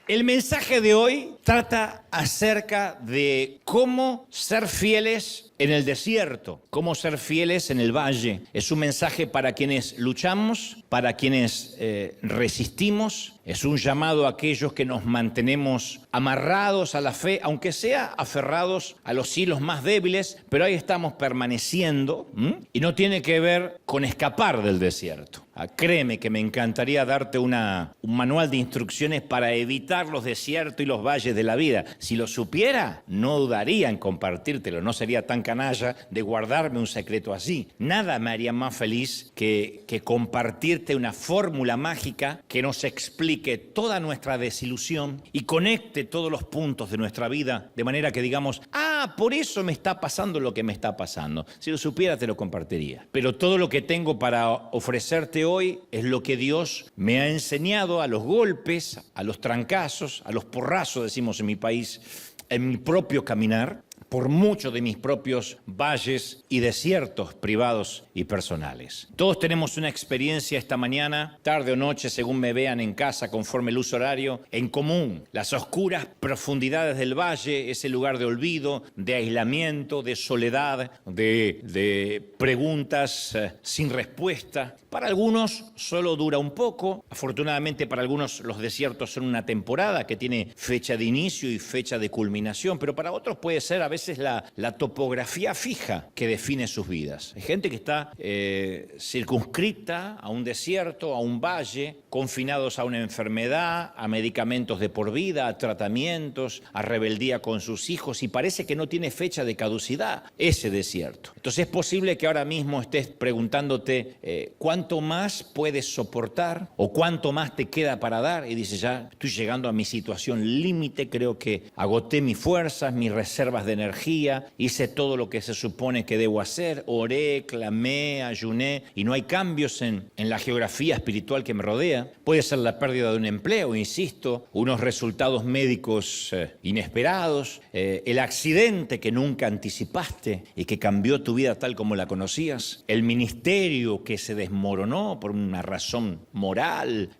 El mensaje de hoy trata acerca de cómo ser fieles en el desierto, cómo ser fieles en el valle. Es un mensaje para quienes luchamos, para quienes resistimos. Es un llamado a aquellos que nos mantenemos amarrados a la fe, aunque sea aferrados a los hilos más débiles, pero ahí estamos permaneciendo, y no tiene que ver con escapar del desierto. Créeme que me encantaría darte un manual de instrucciones para evitar los desiertos y los valles de la vida. Si lo supiera, no dudaría en compartírtelo, no sería tan canalla de guardarme un secreto así. Nada me haría más feliz que compartirte una fórmula mágica que nos explique toda nuestra desilusión y conecte todos los puntos de nuestra vida, de manera que digamos, por eso me está pasando lo que me está pasando. Si lo supiera, te lo compartiría. Pero todo lo que tengo para ofrecerte hoy es lo que Dios me ha enseñado a los golpes, a los trancazos, a los porrazos, decimos en mi país, en mi propio caminar, por muchos de mis propios valles y desiertos privados y personales. Todos tenemos una experiencia esta mañana, tarde o noche, según me vean en casa, conforme el uso horario, en común. Las oscuras profundidades del valle, ese lugar de olvido, de aislamiento, de soledad, de preguntas sin respuesta. Para algunos solo dura un poco. Afortunadamente para algunos los desiertos son una temporada que tiene fecha de inicio y fecha de culminación, pero para otros puede ser a veces la topografía fija que define sus vidas. Hay gente que está circunscrita a un desierto, a un valle, confinados a una enfermedad, a medicamentos de por vida, a tratamientos, a rebeldía con sus hijos, y parece que no tiene fecha de caducidad ese desierto. Entonces es posible que ahora mismo estés preguntándote ¿cuánto más puedes soportar o cuánto más te queda para dar? Y dices, ya estoy llegando a mi situación límite, creo que agoté mis fuerzas, mis reservas de energía, hice todo lo que se supone que debo hacer, oré, clamé, ayuné, y no hay cambios en la geografía espiritual que me rodea. Puede ser la pérdida de un empleo, insisto, unos resultados médicos inesperados, el accidente que nunca anticipaste y que cambió tu vida tal como la conocías, el ministerio que se desmoronó por una razón moral,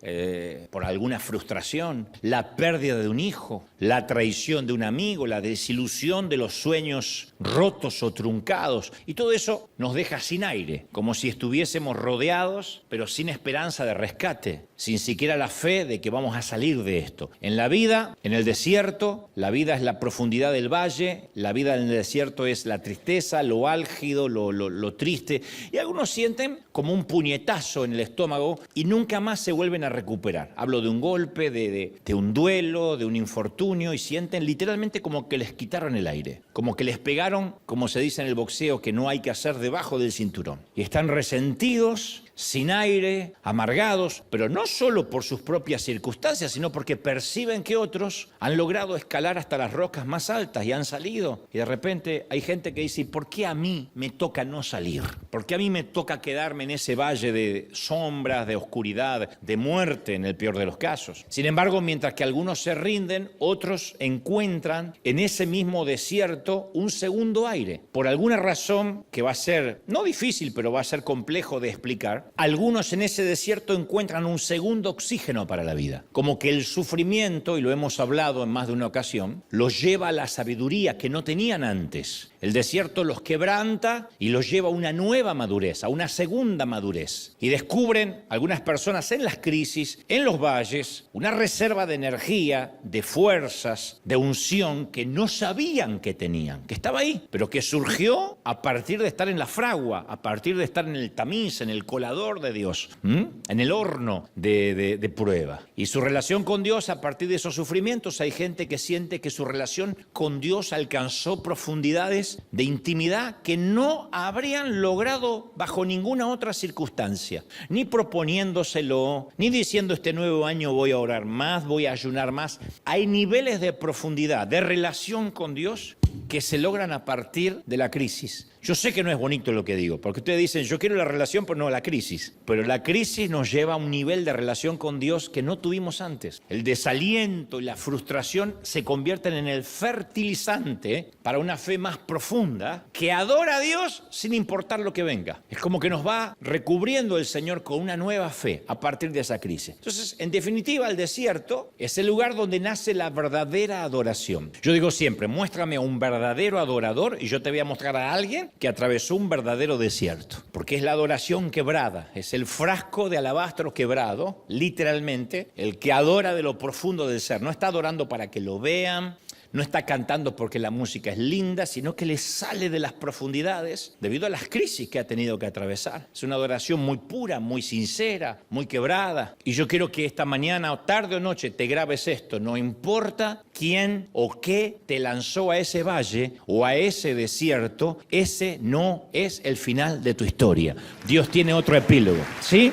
por alguna frustración, la pérdida de un hijo, la traición de un amigo, la desilusión de los sueños rotos o truncados, y todo eso nos deja sin aire, como si estuviésemos rodeados, pero sin esperanza de rescate, sin siquiera la fe de que vamos a salir de esto. En la vida, en el desierto, la vida es la profundidad del valle, la vida en el desierto es la tristeza, lo álgido, lo triste, y algunos sienten como un puñetazo en el estómago y nunca más se vuelven a recuperar. Hablo de un golpe, de un duelo, de un infortunio, y sienten literalmente como que les quitaron el aire, como que les pegaron, como se dice en el boxeo, que no hay que hacer debajo del cinturón. Y están resentidos, sin aire, amargados, pero no solo por sus propias circunstancias, sino porque perciben que otros han logrado escalar hasta las rocas más altas y han salido. Y de repente hay gente que dice, ¿por qué a mí me toca no salir? ¿Por qué a mí me toca quedarme en ese valle de sombras, de oscuridad, de muerte en el peor de los casos? Sin embargo, mientras que algunos se rinden, otros encuentran en ese mismo desierto un segundo aire. Por alguna razón que va a ser, no difícil, pero va a ser complejo de explicar, algunos en ese desierto encuentran un segundo oxígeno para la vida. Como que el sufrimiento, y lo hemos hablado en más de una ocasión, los lleva a la sabiduría que no tenían antes. El desierto los quebranta y los lleva a una nueva madurez, a una segunda madurez. Y descubren algunas personas en las crisis, en los valles, una reserva de energía, de fuerzas, de unción que no sabían que tenían, que estaba ahí, pero que surgió a partir de estar en la fragua, a partir de estar en el tamiz, en el colador de Dios, en el horno de prueba. Y su relación con Dios, a partir de esos sufrimientos, hay gente que siente que su relación con Dios alcanzó profundidades de intimidad que no habrían logrado bajo ninguna otra circunstancia, ni proponiéndoselo, ni diciendo este nuevo año voy a orar más, voy a ayunar más. Hay niveles de profundidad, de relación con Dios que se logran a partir de la crisis. Yo sé que no es bonito lo que digo, porque ustedes dicen, yo quiero la relación, pero no la crisis. Pero la crisis nos lleva a un nivel de relación con Dios que no tuvimos antes. El desaliento y la frustración se convierten en el fertilizante para una fe más profunda que adora a Dios sin importar lo que venga. Es como que nos va recubriendo el Señor con una nueva fe a partir de esa crisis. Entonces, en definitiva, el desierto es el lugar donde nace la verdadera adoración. Yo digo siempre, muéstrame a un verdadero adorador y yo te voy a mostrar a alguien que atravesó un verdadero desierto. Porque es la adoración quebrada, es el frasco de alabastro quebrado, literalmente, el que adora de lo profundo del ser. No está adorando para que lo vean, no está cantando porque la música es linda, sino que le sale de las profundidades debido a las crisis que ha tenido que atravesar. Es una adoración muy pura, muy sincera, muy quebrada. Y yo quiero que esta mañana, o tarde o noche, te grabes esto. No importa quién o qué te lanzó a ese valle o a ese desierto, ese no es el final de tu historia. Dios tiene otro epílogo, ¿sí?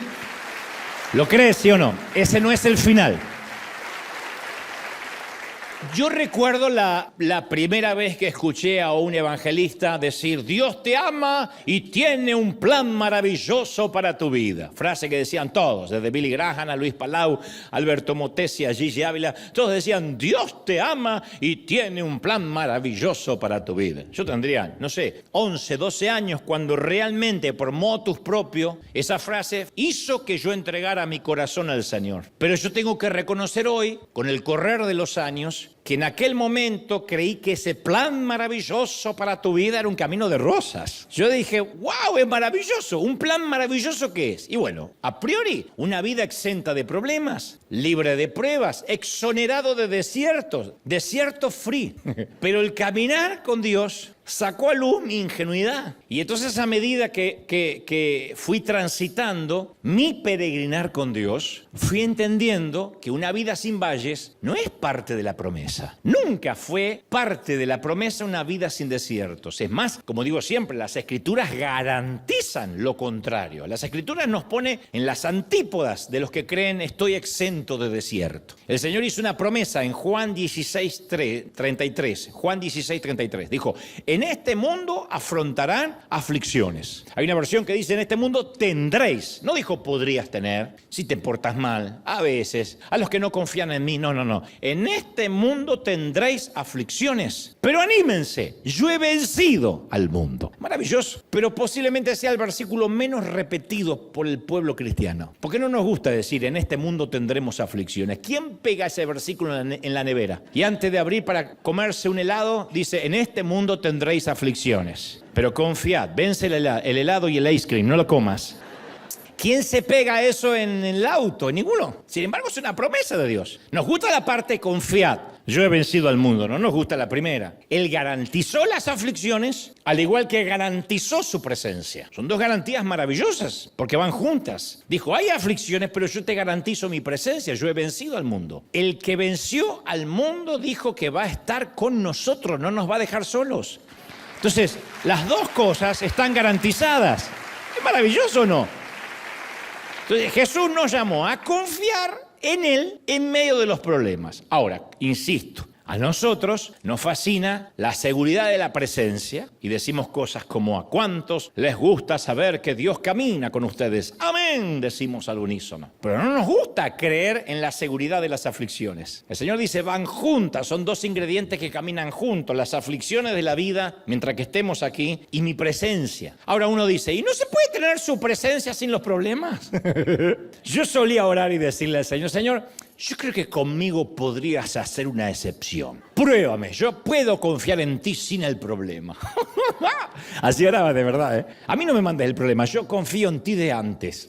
¿Lo crees, sí o no? Ese no es el final. Yo recuerdo la primera vez que escuché a un evangelista decir, Dios te ama y tiene un plan maravilloso para tu vida. Frase que decían todos, desde Billy Graham a Luis Palau, Alberto Motesi, a Gigi Ávila, todos decían, Dios te ama y tiene un plan maravilloso para tu vida. Yo tendría, 11, 12 años cuando realmente por motus propio esa frase hizo que yo entregara mi corazón al Señor. Pero yo tengo que reconocer hoy, con el correr de los años, que en aquel momento creí que ese plan maravilloso para tu vida era un camino de rosas. Yo dije, wow, es maravilloso. ¿Un plan maravilloso qué es? Y bueno, a priori, una vida exenta de problemas, libre de pruebas, exonerado de desiertos, desierto free. Pero el caminar con Dios sacó a luz mi ingenuidad. Y entonces a medida que fui transitando mi peregrinar con Dios, fui entendiendo que una vida sin valles no es parte de la promesa. Nunca fue parte de la promesa una vida sin desiertos. Es más, como digo siempre, las Escrituras garantizan lo contrario. Las Escrituras nos ponen en las antípodas de los que creen estoy exento de desierto. El Señor hizo una promesa en Juan 16:33. Juan 16:33. Dijo, en este mundo afrontarán aflicciones. Hay una versión que dice, en este mundo tendréis. No dijo podrías tener, si te portas mal, a veces, a los que no confían en mí. No. En este mundo tendréis aflicciones. Pero anímense, yo he vencido al mundo. Maravilloso. Pero posiblemente sea el versículo menos repetido por el pueblo cristiano. Porque no nos gusta decir, en este mundo tendremos aflicciones. ¿Quién pega ese versículo en la nevera? Y antes de abrir para comerse un helado, dice, en este mundo tendréis aflicciones. Pero confiad, vence el helado y el ice cream, no lo comas. ¿Quién se pega eso en el auto? Ninguno. Sin embargo, es una promesa de Dios. Nos gusta la parte confiad. Yo he vencido al mundo, no nos gusta la primera. Él garantizó las aflicciones, al igual que garantizó su presencia. Son dos garantías maravillosas, porque van juntas. Dijo, hay aflicciones, pero yo te garantizo mi presencia. Yo he vencido al mundo. El que venció al mundo dijo que va a estar con nosotros, no nos va a dejar solos. Entonces, las dos cosas están garantizadas. ¿Es maravilloso o no? Entonces, Jesús nos llamó a confiar en Él en medio de los problemas. Ahora, insisto, a nosotros nos fascina la seguridad de la presencia y decimos cosas como ¿a cuántos les gusta saber que Dios camina con ustedes? Amén, decimos al unísono. Pero no nos gusta creer en la seguridad de las aflicciones. El Señor dice, van juntas, son dos ingredientes que caminan juntos, las aflicciones de la vida mientras que estemos aquí y mi presencia. Ahora uno dice, ¿y no se puede tener su presencia sin los problemas? Yo solía orar y decirle al Señor, Señor, yo creo que conmigo podrías hacer una excepción. Pruébame, yo puedo confiar en ti sin el problema. Así oraba de verdad, ¿eh? A mí no me mandes el problema, yo confío en ti de antes.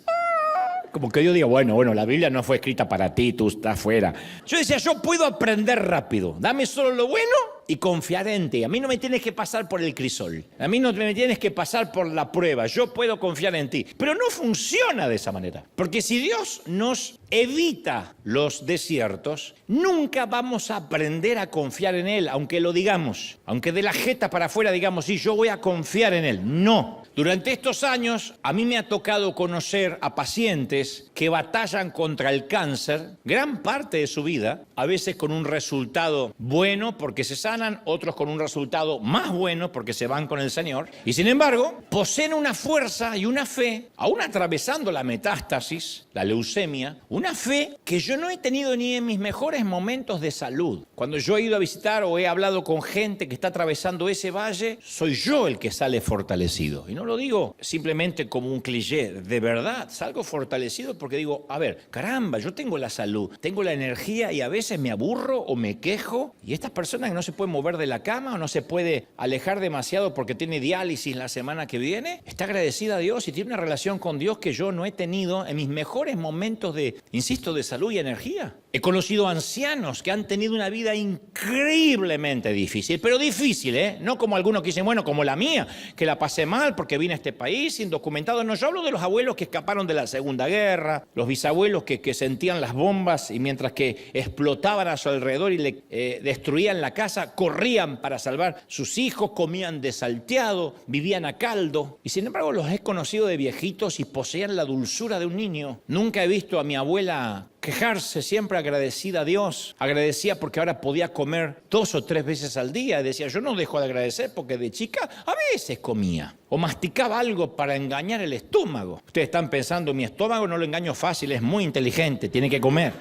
Como que yo digo, bueno, la Biblia no fue escrita para ti, tú estás fuera. Yo decía, yo puedo aprender rápido. Dame solo lo bueno y confiaré en ti. A mí no me tienes que pasar por el crisol. A mí no me tienes que pasar por la prueba. Yo puedo confiar en ti. Pero no funciona de esa manera. Porque si Dios nos evita los desiertos, nunca vamos a aprender a confiar en Él, aunque lo digamos. Aunque de la jeta para afuera digamos, sí, yo voy a confiar en Él. No. Durante estos años, a mí me ha tocado conocer a pacientes que batallan contra el cáncer gran parte de su vida, a veces con un resultado bueno porque se sanan, otros con un resultado más bueno porque se van con el Señor. Y sin embargo, poseen una fuerza y una fe, aún atravesando la metástasis, la leucemia, una fe que yo no he tenido ni en mis mejores momentos de salud. Cuando yo he ido a visitar o he hablado con gente que está atravesando ese valle, soy yo el que sale fortalecido. Y no lo digo simplemente como un cliché, de verdad, salgo fortalecido porque digo, a ver, caramba, yo tengo la salud, tengo la energía y a veces me aburro o me quejo. Y estas personas que no se pueden mover de la cama o no se puede alejar demasiado porque tiene diálisis la semana que viene, está agradecida a Dios y tiene una relación con Dios que yo no he tenido en mis mejores momentos de, insisto, de salud y energía. He conocido ancianos que han tenido una vida increíblemente difícil, pero difícil, no como algunos que dicen, bueno, como la mía, que la pasé mal porque vine a este país indocumentado. No, yo hablo de los abuelos que escaparon de la Segunda Guerra, los bisabuelos que sentían las bombas y mientras que explotaban a su alrededor y le destruían la casa, corrían para salvar sus hijos, comían de salteado, vivían a caldo. Y sin embargo los he conocido de viejitos y poseían la dulzura de un niño. Nunca he visto a mi abuela quejarse, siempre agradecida a Dios, agradecía porque ahora podía comer 2 o 3 veces al día. Decía, yo no dejo de agradecer porque de chica a veces comía o masticaba algo para engañar el estómago. Ustedes están pensando, mi estómago no lo engaño fácil, es muy inteligente, tiene que comer.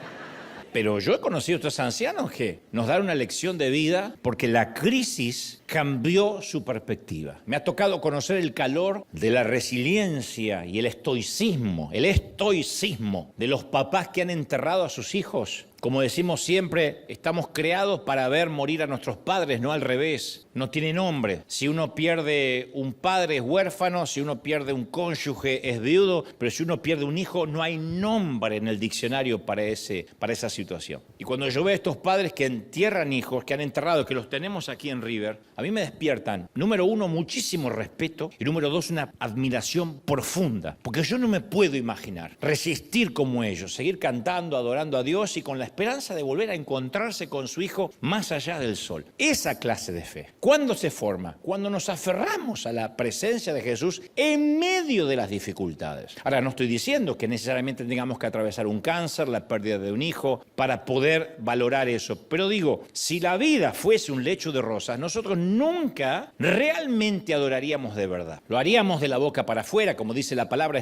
Pero yo he conocido a estos ancianos que nos dan una lección de vida porque la crisis cambió su perspectiva. Me ha tocado conocer el calor de la resiliencia y el estoicismo de los papás que han enterrado a sus hijos. Como decimos siempre, estamos creados para ver morir a nuestros padres, no al revés. No tiene nombre. Si uno pierde un padre es huérfano, si uno pierde un cónyuge es viudo, pero si uno pierde un hijo no hay nombre en el diccionario para esa situación. Y cuando yo veo a estos padres que entierran hijos, que han enterrado, que los tenemos aquí en River, a mí me despiertan, número 1, muchísimo respeto y número 2, una admiración profunda. Porque yo no me puedo imaginar resistir como ellos, seguir cantando, adorando a Dios y con la esperanza de volver a encontrarse con su hijo más allá del sol. Esa clase de fe, ¿cuándo se forma? Cuando nos aferramos a la presencia de Jesús en medio de las dificultades. Ahora, no estoy diciendo que necesariamente tengamos que atravesar un cáncer, la pérdida de un hijo, para poder valorar eso. Pero digo, si la vida fuese un lecho de rosas, nosotros nunca realmente adoraríamos de verdad. Lo haríamos de la boca para afuera, como dice la palabra,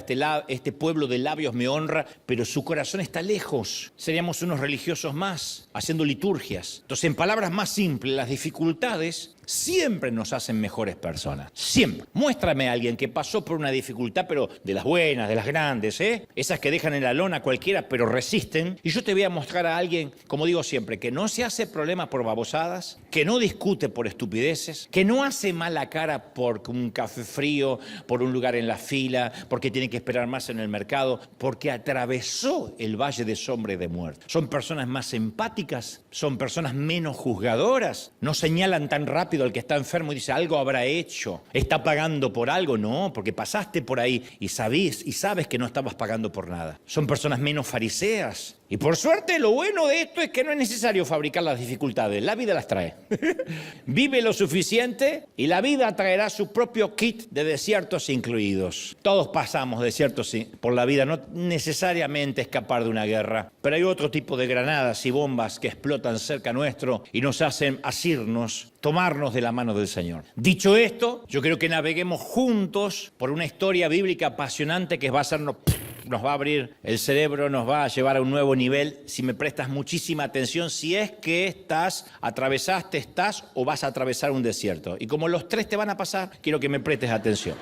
este pueblo de labios me honra, pero su corazón está lejos. Seríamos unos religiosos más, haciendo liturgias. Entonces, en palabras más simples, las dificultades siempre nos hacen mejores personas. Siempre. Muéstrame a alguien que pasó por una dificultad, pero de las buenas, de las grandes, esas que dejan en la lona cualquiera, pero resisten. Y yo te voy a mostrar a alguien, como digo siempre, que no se hace problema por babosadas, que no discute por estupideces, que no hace mala cara por un café frío, por un lugar en la fila, porque tiene que esperar más en el mercado, porque atravesó el valle de sombra y de muerte. Son personas más empáticas, son personas menos juzgadoras, no señalan tan rápido al que está enfermo y dice, algo habrá hecho, está pagando por algo. No, porque pasaste por ahí y sabes que no estabas pagando por nada. Son personas menos fariseas. Y por suerte, lo bueno de esto es que no es necesario fabricar las dificultades, la vida las trae. Vive lo suficiente y la vida traerá su propio kit de desiertos incluidos. Todos pasamos desiertos por la vida, no necesariamente escapar de una guerra, pero hay otro tipo de granadas y bombas que explotan cerca nuestro y nos hacen asirnos, tomarnos de la mano del Señor. Dicho esto, yo creo que naveguemos juntos por una historia bíblica apasionante que va a hacernos... nos va a abrir el cerebro, nos va a llevar a un nuevo nivel, si me prestas muchísima atención, si es que estás o vas a atravesar un desierto. Y como los 3 te van a pasar, quiero que me prestes atención.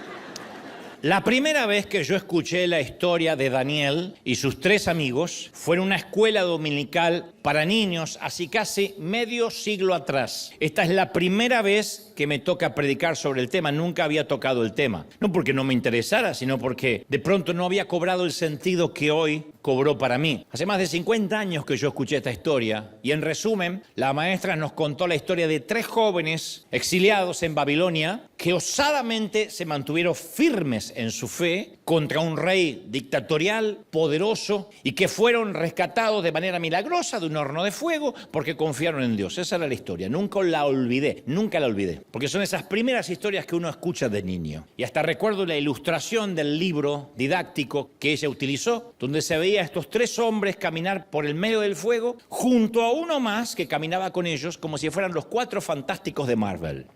La primera vez que yo escuché la historia de Daniel y sus 3 amigos fue en una escuela dominical para niños, así casi medio siglo atrás. Esta es la primera vez que me toca predicar sobre el tema. Nunca había tocado el tema. No porque no me interesara, sino porque de pronto no había cobrado el sentido que hoy cobró para mí. Hace más de 50 años que yo escuché esta historia y en resumen, la maestra nos contó la historia de 3 jóvenes exiliados en Babilonia que osadamente se mantuvieron firmes en su fe contra un rey dictatorial, poderoso, y que fueron rescatados de manera milagrosa de un horno de fuego porque confiaron en Dios. Esa era la historia, nunca la olvidé, porque son esas primeras historias que uno escucha de niño. Y hasta recuerdo la ilustración del libro didáctico que ella utilizó, donde se veía a estos 3 hombres caminar por el medio del fuego, junto a uno más que caminaba con ellos como si fueran los 4 fantásticos de Marvel.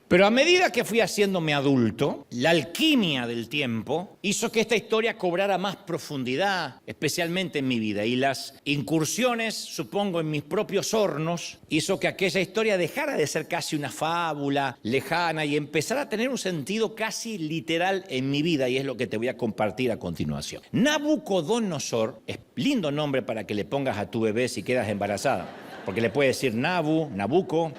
Pero a medida que fui haciéndome adulto, la alquimia del tiempo hizo que esta historia cobrara más profundidad, especialmente en mi vida. Y las incursiones, supongo, en mis propios hornos, hizo que aquella historia dejara de ser casi una fábula lejana y empezara a tener un sentido casi literal en mi vida, y es lo que te voy a compartir a continuación. Nabucodonosor, es lindo nombre para que le pongas a tu bebé si quedas embarazada, porque le puedes decir Nabuco.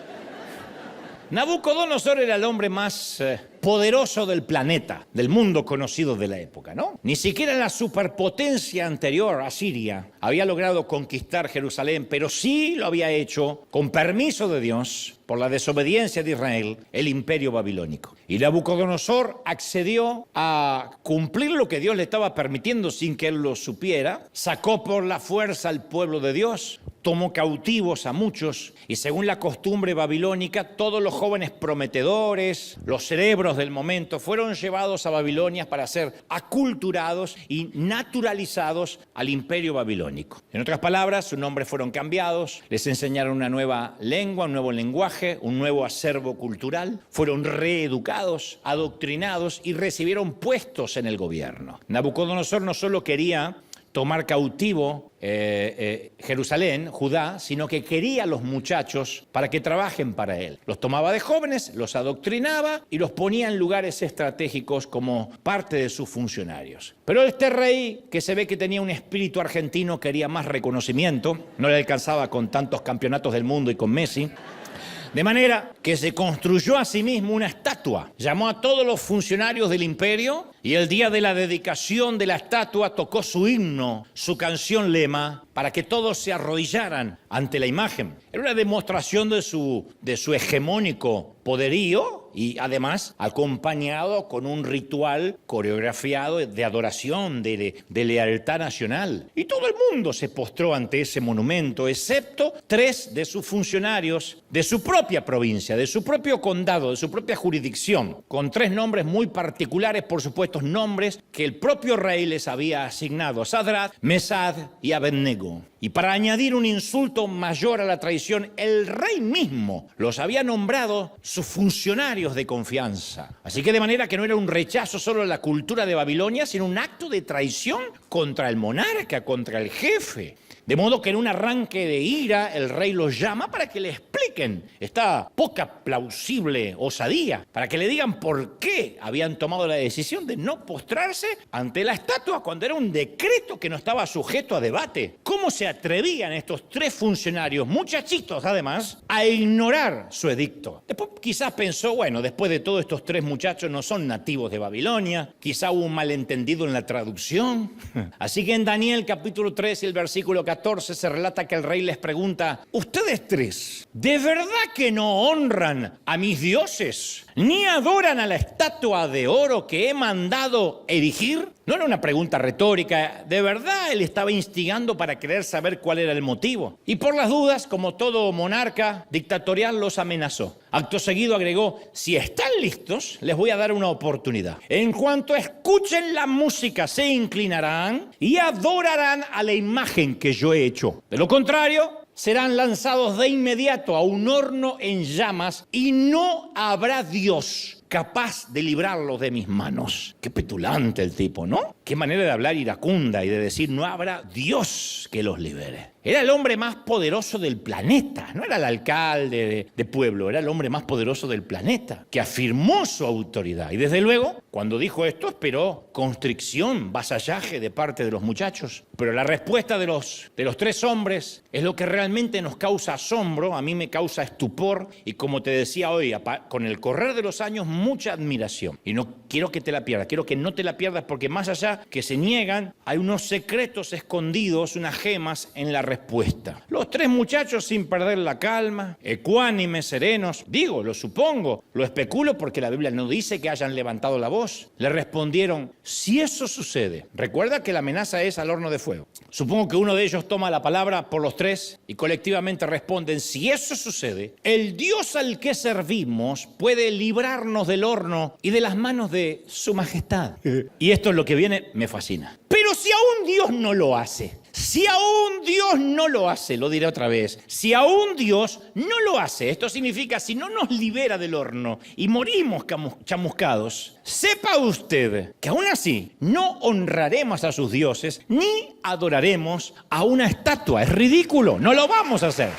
Nabucodonosor era el hombre más poderoso del planeta, del mundo conocido de la época, ¿no? Ni siquiera la superpotencia anterior, Asiria, había logrado conquistar Jerusalén, pero sí lo había hecho, con permiso de Dios, por la desobediencia de Israel, el imperio babilónico. Y Nabucodonosor accedió a cumplir lo que Dios le estaba permitiendo sin que él lo supiera, sacó por la fuerza al pueblo de Dios, tomó cautivos a muchos, y según la costumbre babilónica, todos los jóvenes prometedores, los cerebros del momento, fueron llevados a Babilonia para ser aculturados y naturalizados al imperio babilónico. En otras palabras, sus nombres fueron cambiados, les enseñaron una nueva lengua, un nuevo lenguaje, un nuevo acervo cultural, fueron reeducados, adoctrinados y recibieron puestos en el gobierno. Nabucodonosor no solo quería tomar cautivo Jerusalén, Judá, sino que quería a los muchachos para que trabajen para él. Los tomaba de jóvenes, los adoctrinaba y los ponía en lugares estratégicos como parte de sus funcionarios. Pero este rey, que se ve que tenía un espíritu argentino, quería más reconocimiento, no le alcanzaba con tantos campeonatos del mundo y con Messi. De manera que se construyó a sí mismo una estatua. Llamó a todos los funcionarios del imperio y el día de la dedicación de la estatua tocó su himno, su canción lema, para que todos se arrodillaran ante la imagen. Era una demostración de su hegemónico poderío y además acompañado con un ritual coreografiado de adoración, de lealtad nacional. Y todo el mundo se postró ante ese monumento, excepto 3 de sus funcionarios de su propia provincia, de su propio condado, de su propia jurisdicción, con 3 nombres muy particulares, por supuesto, nombres que el propio rey les había asignado: Sadrach, Mesach y Abednego. Y para añadir un insulto mayor a la traición, el rey mismo los había nombrado sus funcionarios de confianza. Así que de manera que no era un rechazo solo a la cultura de Babilonia, sino un acto de traición contra el monarca, contra el jefe. De modo que en un arranque de ira el rey los llama para que le expliquen esta poca plausible osadía, para que le digan por qué habían tomado la decisión de no postrarse ante la estatua cuando era un decreto que no estaba sujeto a debate. ¿Cómo se atrevían estos 3 funcionarios, muchachitos además, a ignorar su edicto? Después quizás pensó, bueno, después de todo estos 3 muchachos no son nativos de Babilonia, quizá hubo un malentendido en la traducción. Así que en Daniel capítulo 3 y el versículo 14 se relata que el rey les pregunta: ¿ustedes 3 de verdad que no honran a mis dioses, ni adoran a la estatua de oro que he mandado erigir? No era una pregunta retórica, de verdad él estaba instigando para querer saber cuál era el motivo. Y por las dudas, como todo monarca dictatorial, los amenazó. Acto seguido agregó: si están listos, les voy a dar una oportunidad. En cuanto escuchen la música, se inclinarán y adorarán a la imagen que yo he hecho. De lo contrario, serán lanzados de inmediato a un horno en llamas y no habrá Dios capaz de librarlos de mis manos. Qué petulante el tipo, ¿no? Qué manera de hablar iracunda y de decir: no habrá Dios que los libere. Era el hombre más poderoso del planeta, no era el alcalde de pueblo, era el hombre más poderoso del planeta, que afirmó su autoridad. Y desde luego, cuando dijo esto, esperó constricción, vasallaje de parte de los muchachos. Pero la respuesta de los 3 hombres es lo que realmente nos causa asombro, a mí me causa estupor y, como te decía hoy, con el correr de los años, mucha admiración. Y no quiero que te la pierdas, quiero que no te la pierdas, porque más allá muestra que se niegan, hay unos secretos escondidos, unas gemas en la respuesta. Los tres muchachos, sin perder la calma, ecuánimes, serenos, digo, lo supongo, lo especulo porque la Biblia no dice que hayan levantado la voz, le respondieron: si eso sucede, recuerda que la amenaza es al horno de fuego. Supongo que uno de ellos toma la palabra por los tres y colectivamente responden: si eso sucede, el Dios al que servimos puede librarnos del horno y de las manos de su majestad. Y esto es lo que viene, me fascina. Pero si aún Dios no lo hace, si aún Dios no lo hace, lo diré otra vez, si aún Dios no lo hace, esto significa si no nos libera del horno y morimos chamuscados, sepa usted que aún así no honraremos a sus dioses ni adoraremos a una estatua. Es ridículo, no lo vamos a hacer.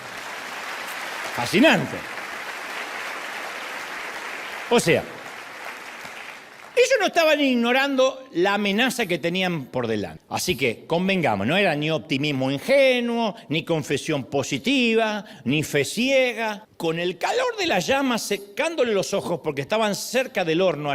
Fascinante. O sea, ellos no estaban ignorando la amenaza que tenían por delante. Así que, convengamos, no era ni optimismo ingenuo, ni confesión positiva, ni fe ciega. Con el calor de las llamas secándole los ojos porque estaban cerca del horno,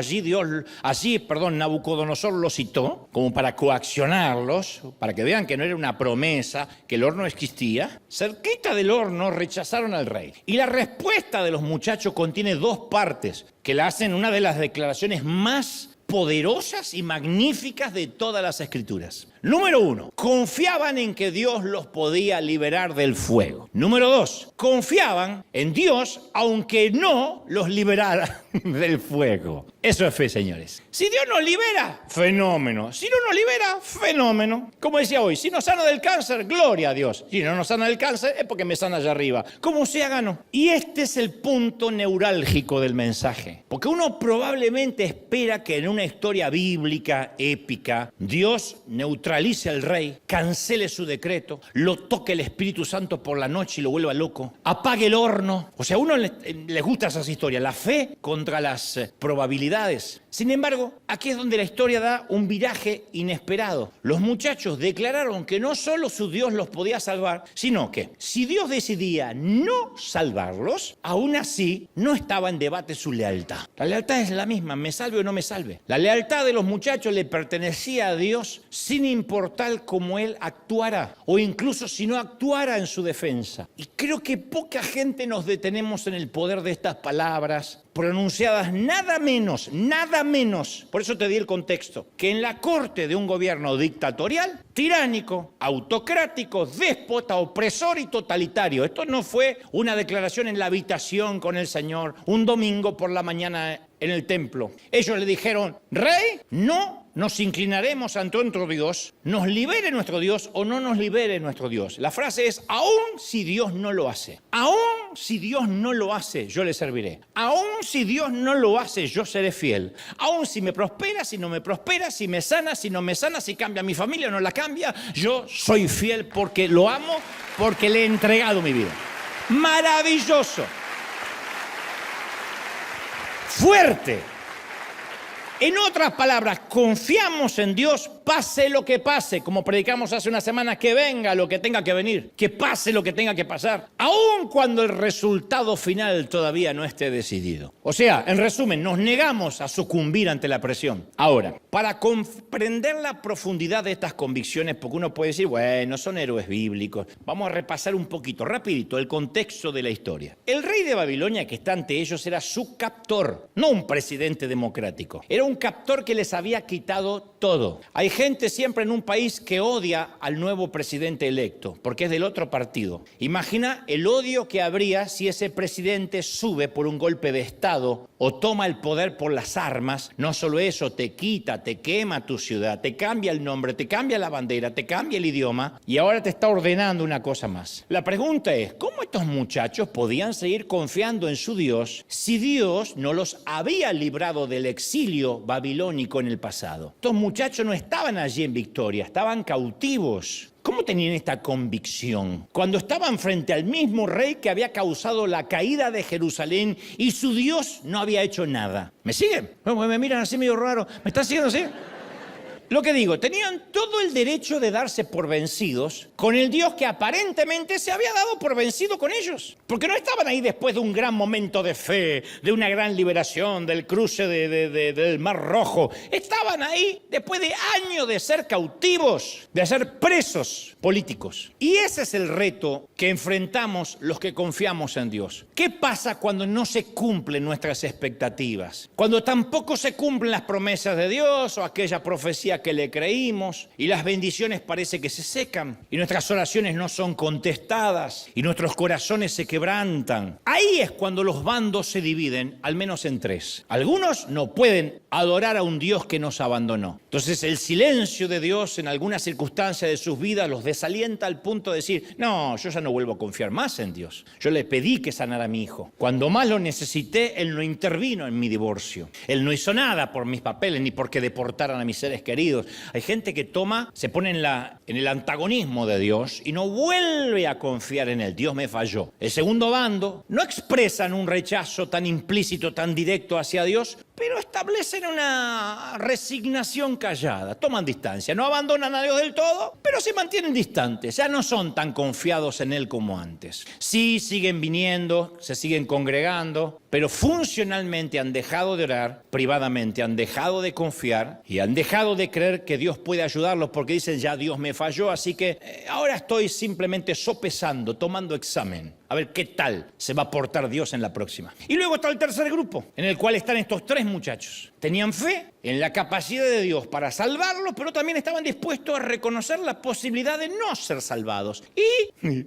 Nabucodonosor los citó como para coaccionarlos, para que vean que no era una promesa, que el horno existía. Cerquita del horno rechazaron al rey. Y la respuesta de los muchachos contiene dos partes que la hacen una de las declaraciones más poderosas y magníficas de todas las Escrituras. Número 1, confiaban en que Dios los podía liberar del fuego. Número 2, confiaban en Dios aunque no los liberara del fuego. Eso es fe, señores. Si Dios nos libera, fenómeno. Si no nos libera, fenómeno. Como decía hoy, si nos sana del cáncer, gloria a Dios. Si no nos sana del cáncer, es porque me sana allá arriba. Como sea, gano. Y este es el punto neurálgico del mensaje. Porque uno probablemente espera que en una historia bíblica, épica, Dios neutralice al rey, cancele su decreto, lo toque el Espíritu Santo por la noche y lo vuelva loco, apague el horno. O sea, a uno les gusta esas historias, la fe contra las probabilidades. Sin embargo, aquí es donde la historia da un viraje inesperado. Los muchachos declararon que no solo su Dios los podía salvar, sino que si Dios decidía no salvarlos, aún así no estaba en debate su lealtad. La lealtad es la misma, me salve o no me salve. La lealtad de los muchachos le pertenecía a Dios sin importar cómo Él actuara o incluso si no actuara en su defensa. Y creo que poca gente nos detenemos en el poder de estas palabras pronunciadas nada menos, por eso te di el contexto, que en la corte de un gobierno dictatorial, tiránico, autocrático, déspota, opresor y totalitario. Esto no fue una declaración en la habitación con el Señor un domingo por la mañana en el templo. Ellos le dijeron: rey, no nos inclinaremos ante otro Dios, nos libere nuestro Dios o no nos libere nuestro Dios. La frase es: aún si Dios no lo hace, aún si Dios no lo hace, yo le serviré. Aún si Dios no lo hace, yo seré fiel. Aún si me prospera, si no me prospera, si me sana, si no me sana, si cambia mi familia o no la cambia, yo soy fiel porque lo amo, porque le he entregado mi vida. Maravilloso. Fuerte. En otras palabras, confiamos en Dios, pase lo que pase, como predicamos hace una semana, que venga lo que tenga que venir, que pase lo que tenga que pasar, aun cuando el resultado final todavía no esté decidido. O sea, en resumen, nos negamos a sucumbir ante la presión. Ahora, para comprender la profundidad de estas convicciones, porque uno puede decir, bueno, son héroes bíblicos, vamos a repasar un poquito, rapidito, el contexto de la historia. El rey de Babilonia que está ante ellos era su captor, no un presidente democrático. Era un captor que les había quitado todo. Hay gente siempre en un país que odia al nuevo presidente electo, porque es del otro partido. Imagina el odio que habría si ese presidente sube por un golpe de Estado o toma el poder por las armas. No solo eso, te quita, te quema tu ciudad, te cambia el nombre, te cambia la bandera, te cambia el idioma y ahora te está ordenando una cosa más. La pregunta es, ¿cómo estos muchachos podían seguir confiando en su Dios si Dios no los había librado del exilio babilónico en el pasado? Estos muchachos no estaban allí en victoria, estaban cautivos. ¿Cómo tenían esta convicción? Cuando estaban frente al mismo rey que había causado la caída de Jerusalén y su Dios no había hecho nada. ¿Me siguen? Me miran así medio raro. ¿Me están siguiendo así? lo que digo, tenían todo el derecho de darse por vencidos con el Dios que aparentemente se había dado por vencido con ellos. Porque no estaban ahí después de un gran momento de fe, de una gran liberación, del cruce del Mar Rojo. Estaban ahí después de años de ser cautivos, de ser presos políticos. Y ese es el reto que enfrentamos los que confiamos en Dios. ¿Qué pasa cuando no se cumplen nuestras expectativas? Cuando tampoco se cumplen las promesas de Dios o aquella profecía que le creímos y las bendiciones parece que se secan y nuestras oraciones no son contestadas y nuestros corazones se quebrantan. Ahí es cuando los bandos se dividen, al menos en tres. Algunos no pueden adorar a un Dios que nos abandonó. Entonces el silencio de Dios en algunas circunstancias de sus vidas los desalienta al punto de decir, no, yo ya no vuelvo a confiar más en Dios. Yo le pedí que sanara a mi hijo. Cuando más lo necesité, Él no intervino en mi divorcio. Él no hizo nada por mis papeles ni porque deportaran a mis seres queridos. Hay gente que se pone en el antagonismo de Dios y no vuelve a confiar en Él. Dios me falló. El segundo bando no expresan un rechazo tan implícito, tan directo hacia Dios, pero establecen una resignación callada, toman distancia, no abandonan a Dios del todo, pero se mantienen distantes, ya no son tan confiados en Él como antes. Sí, siguen viniendo, se siguen congregando, pero funcionalmente han dejado de orar, privadamente han dejado de confiar y han dejado de creer que Dios puede ayudarlos porque dicen, ya Dios me falló, así que ahora estoy simplemente sopesando, tomando examen. A ver qué tal se va a portar Dios en la próxima. Y luego está el tercer grupo, en el cual están estos tres muchachos. Tenían fe en la capacidad de Dios para salvarlos, pero también estaban dispuestos a reconocer la posibilidad de no ser salvados. Y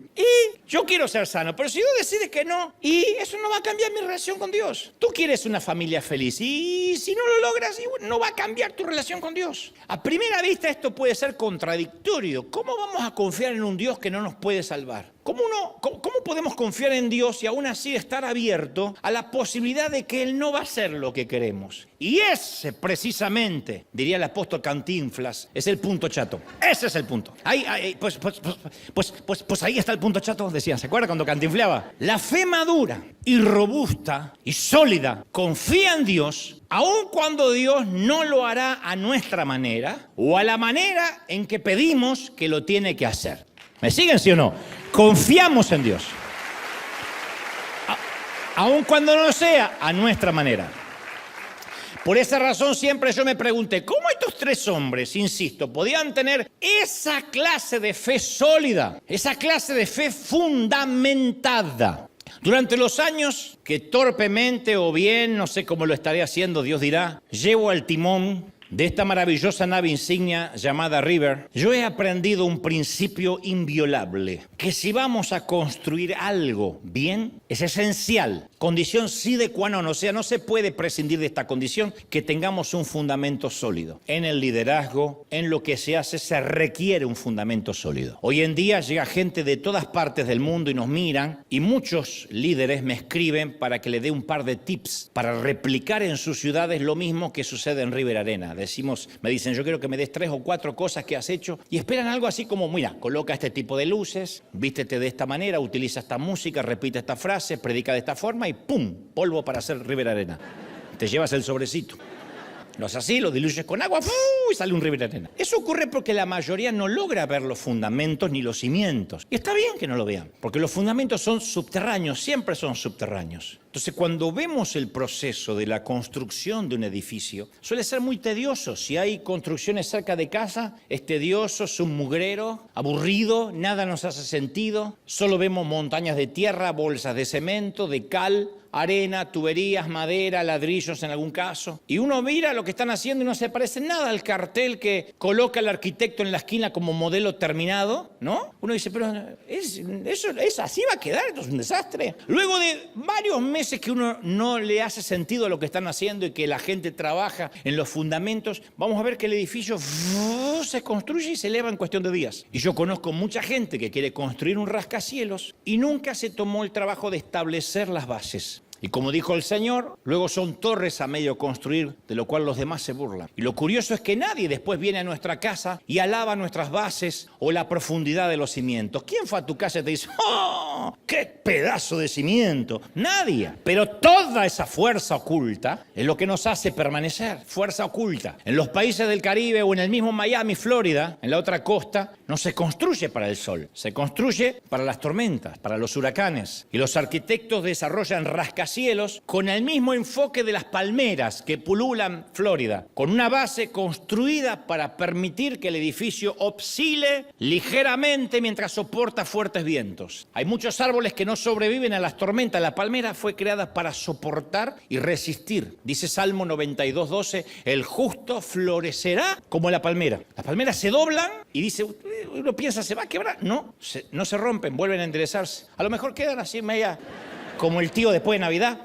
yo quiero ser sano, pero si Dios decide que no, y eso no va a cambiar mi relación con Dios. Tú quieres una familia feliz, y si no lo logras, no va a cambiar tu relación con Dios. A primera vista esto puede ser contradictorio. ¿Cómo vamos a confiar en un Dios que no nos puede salvar? ¿Cómo podemos confiar en Dios y aún así estar abierto a la posibilidad de que Él no va a hacer lo que queremos? Y ese precisamente, diría el apóstol Cantinflas, es el punto chato. Ese es el punto. Pues ahí está el punto chato, decía. ¿Se acuerda cuando cantinfleaba? La fe madura y robusta y sólida confía en Dios, aun cuando Dios no lo hará a nuestra manera o a la manera en que pedimos que lo tiene que hacer. ¿Me siguen, sí o no? Confiamos en Dios. Aun cuando no sea a nuestra manera. Por esa razón siempre yo me pregunté, ¿cómo estos tres hombres, insisto, podían tener esa clase de fe sólida, esa clase de fe fundamentada? Durante los años que torpemente o bien, no sé cómo lo estaré haciendo, Dios dirá, llevo al timón de esta maravillosa nave insignia llamada River, yo he aprendido un principio inviolable, que si vamos a construir algo bien, es esencial, condición sine qua non, o sea, no se puede prescindir de esta condición, que tengamos un fundamento sólido. En el liderazgo, en lo que se hace, se requiere un fundamento sólido. Hoy en día llega gente de todas partes del mundo y nos miran, y muchos líderes me escriben para que le dé un par de tips para replicar en sus ciudades lo mismo que sucede en River Arena. Me dicen, yo quiero que me des 3 o 4 cosas que has hecho y esperan algo así como, mira, coloca este tipo de luces, vístete de esta manera, utiliza esta música, repite esta frase, predica de esta forma y ¡pum! Polvo para hacer River Arena. Te llevas el sobrecito. Lo haces así, lo diluyes con agua y sale un River Arena. Eso ocurre porque la mayoría no logra ver los fundamentos ni los cimientos. Y está bien que no lo vean, porque los fundamentos son subterráneos, siempre son subterráneos. Entonces, cuando vemos el proceso de la construcción de un edificio, suele ser muy tedioso. Si hay construcciones cerca de casa, es tedioso, es un mugrero, aburrido, nada nos hace sentido. Solo vemos montañas de tierra, bolsas de cemento, de cal, arena, tuberías, madera, ladrillos en algún caso. Y uno mira lo que están haciendo y no se parece nada al cartel que coloca el arquitecto en la esquina como modelo terminado, ¿no? Uno dice, pero eso así va a quedar, esto es un desastre. Luego de varios meses que uno no le hace sentido a lo que están haciendo y que la gente trabaja en los fundamentos, vamos a ver que el edificio se construye y se eleva en cuestión de días. Y yo conozco mucha gente que quiere construir un rascacielos y nunca se tomó el trabajo de establecer las bases. Y como dijo el Señor, luego son torres a medio construir, de lo cual los demás se burlan. Y lo curioso es que nadie después viene a nuestra casa y alaba nuestras bases o la profundidad de los cimientos. ¿Quién fue a tu casa y te dice, ¡oh, qué pedazo de cimiento! Nadie. Pero toda esa fuerza oculta es lo que nos hace permanecer. Fuerza oculta. En los países del Caribe o en el mismo Miami, Florida, en la otra costa, no se construye para el sol. Se construye para las tormentas, para los huracanes. Y los arquitectos desarrollan rascacielos con el mismo enfoque de las palmeras que pululan Florida, con una base construida para permitir que el edificio oscile ligeramente mientras soporta fuertes vientos. Hay muchos árboles que no sobreviven a las tormentas. La palmera fue creada para soportar y resistir. Dice Salmo 92:12, el justo florecerá como la palmera. Las palmeras se doblan y dice, uno piensa, ¿se va a quebrar? No se rompen, vuelven a enderezarse. A lo mejor quedan así media como el tío después de Navidad,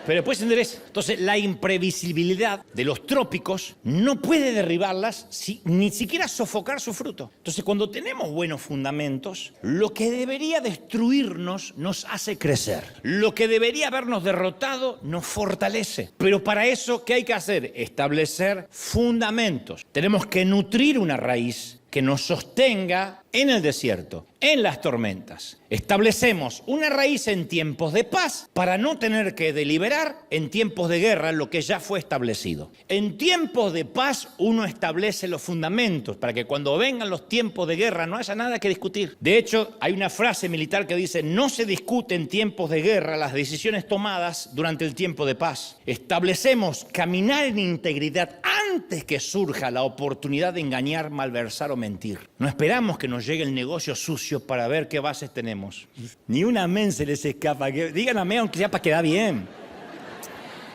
pero después se endereza. Entonces, la imprevisibilidad de los trópicos no puede derribarlas, ni siquiera sofocar su fruto. Entonces, cuando tenemos buenos fundamentos, lo que debería destruirnos nos hace crecer. Lo que debería habernos derrotado nos fortalece. Pero para eso, ¿qué hay que hacer? Establecer fundamentos. Tenemos que nutrir una raíz que nos sostenga en el desierto, en las tormentas. Establecemos una raíz en tiempos de paz para no tener que deliberar en tiempos de guerra lo que ya fue establecido. En tiempos de paz uno establece los fundamentos para que cuando vengan los tiempos de guerra no haya nada que discutir. De hecho, hay una frase militar que dice, no se discute en tiempos de guerra las decisiones tomadas durante el tiempo de paz. Establecemos caminar en integridad antes que surja la oportunidad de engañar, malversar o mentir. No esperamos que nos llegue el negocio sucio para ver qué bases tenemos. Ni un amén se les escapa. Digan amén aunque sea para quedar bien.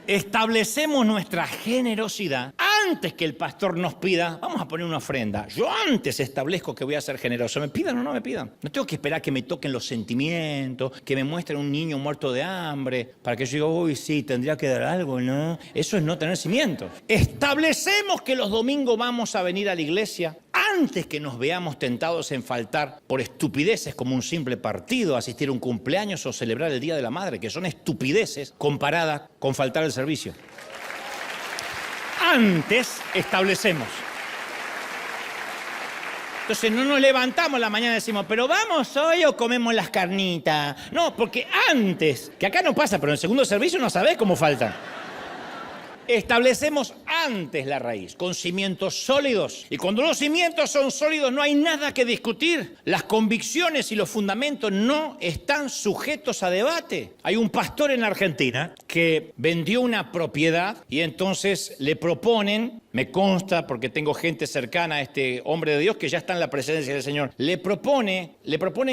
Establecemos nuestra generosidad antes que el pastor nos pida, vamos a poner una ofrenda. Yo antes establezco que voy a ser generoso. ¿Me pidan o no me pidan? No tengo que esperar que me toquen los sentimientos, que me muestren un niño muerto de hambre, para que yo diga, uy, sí, tendría que dar algo, ¿no? Eso es no tener cimientos. Establecemos que los domingos vamos a venir a la iglesia antes que nos veamos tentados en faltar por estupideces como un simple partido, asistir a un cumpleaños o celebrar el Día de la Madre, que son estupideces comparadas con faltar al servicio. Antes establecemos. Entonces no nos levantamos la mañana y decimos, pero vamos hoy o comemos las carnitas. No, porque antes, que acá no pasa, pero en el segundo servicio no sabés cómo falta. Establecemos antes la raíz, con cimientos sólidos. Y cuando los cimientos son sólidos no hay nada que discutir. Las convicciones y los fundamentos no están sujetos a debate. Hay un pastor en Argentina que vendió una propiedad y entonces le proponen, me consta porque tengo gente cercana a este hombre de Dios que ya está en la presencia del Señor, le proponen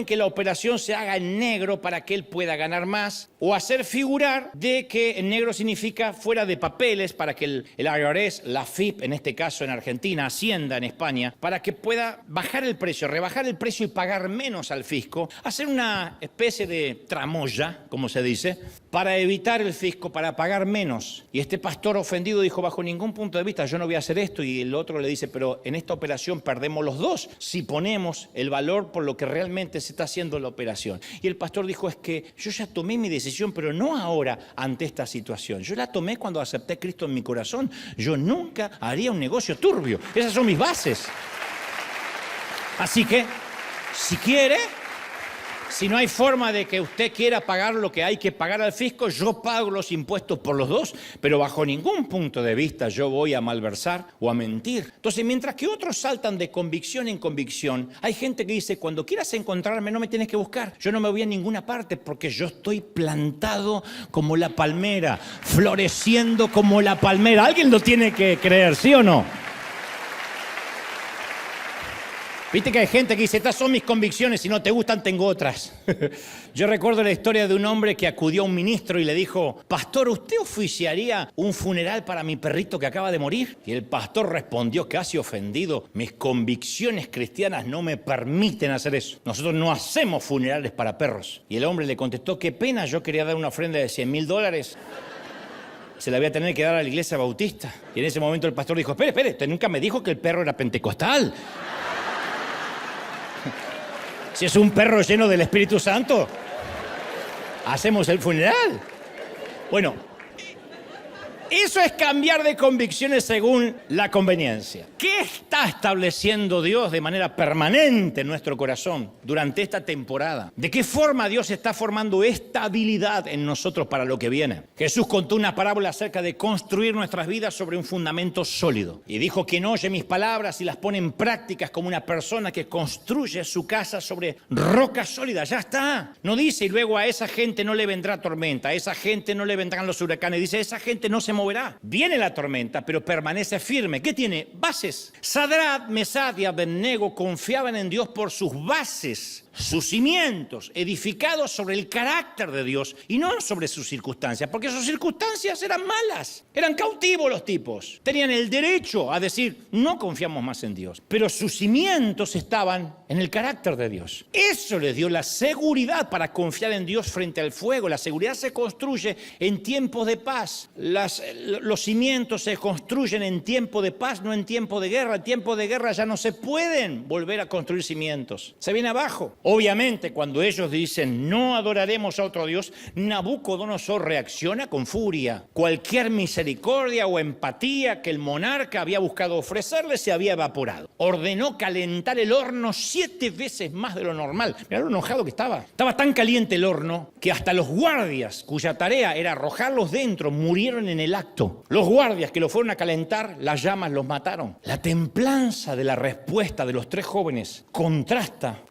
que la operación se haga en negro para que él pueda ganar más o hacer figurar de que en negro significa fuera de papeles para que el IRS, la FIP, en este caso en Argentina, Hacienda en España, para que pueda bajar el precio, rebajar el precio y pagar menos al fisco, hacer una especie de tramoya, como se dice, para evitar el fisco, para pagar menos. Y este pastor ofendido dijo, bajo ningún punto de vista, yo no voy a hacer esto. Y el otro le dice, pero en esta operación perdemos los dos si ponemos el valor por lo que realmente se está haciendo la operación. Y el pastor dijo, es que yo ya tomé mi decisión, pero no ahora ante esta situación. Yo la tomé cuando acepté a Cristo en mi corazón. Yo nunca haría un negocio turbio. Esas son mis bases. Así que, si quiere, si no hay forma de que usted quiera pagar lo que hay que pagar al fisco, yo pago los impuestos por los dos, pero bajo ningún punto de vista yo voy a malversar o a mentir. Entonces, mientras que otros saltan de convicción en convicción, hay gente que dice, cuando quieras encontrarme no me tienes que buscar. Yo no me voy a ninguna parte porque yo estoy plantado como la palmera, floreciendo como la palmera. ¿Alguien lo tiene que creer, sí o no? Viste que hay gente que dice, estas son mis convicciones, si no te gustan tengo otras. Yo recuerdo la historia de un hombre que acudió a un ministro y le dijo, pastor, ¿usted oficiaría un funeral para mi perrito que acaba de morir? Y el pastor respondió casi ofendido, mis convicciones cristianas no me permiten hacer eso. Nosotros no hacemos funerales para perros. Y el hombre le contestó, qué pena, yo quería dar una ofrenda de $100,000. Se la voy a tener que dar a la iglesia bautista. Y en ese momento el pastor dijo, espere, usted nunca me dijo que el perro era pentecostal. Si es un perro lleno del Espíritu Santo, hacemos el funeral. Bueno, eso es cambiar de convicciones según la conveniencia. ¿Qué está estableciendo Dios de manera permanente en nuestro corazón durante esta temporada? ¿De qué forma Dios está formando estabilidad en nosotros para lo que viene? Jesús contó una parábola acerca de construir nuestras vidas sobre un fundamento sólido. Y dijo: quien oye mis palabras y las pone en práctica como una persona que construye su casa sobre roca sólida. Ya está. No dice: y luego a esa gente no le vendrá tormenta, a esa gente no le vendrán los huracanes. Dice: esa gente no se moverá. Viene la tormenta, pero permanece firme. ¿Qué tiene? Bases. Sadrach, Mesach y Abednego confiaban en Dios por sus bases, sus cimientos, edificados sobre el carácter de Dios y no sobre sus circunstancias, porque sus circunstancias eran malas, eran cautivos los tipos. Tenían el derecho a decir: no confiamos más en Dios, pero sus cimientos estaban en el carácter de Dios. Eso les dio la seguridad para confiar en Dios frente al fuego. La seguridad se construye en tiempos de paz. Los cimientos se construyen en tiempo de paz, no en tiempo de guerra. En tiempo de guerra ya no se pueden volver a construir cimientos. Se viene abajo. Obviamente, cuando ellos dicen: no adoraremos a otro Dios, Nabucodonosor reacciona con furia. Cualquier misericordia o empatía que el monarca había buscado ofrecerle se había evaporado. Ordenó calentar el horno 7 veces más de lo normal. Mirá lo enojado que estaba. Estaba tan caliente el horno que hasta los guardias, cuya tarea era arrojarlos dentro, murieron en el acto. Los guardias que lo fueron a calentar, las llamas los mataron. La templanza de la respuesta de los 3 jóvenes contrasta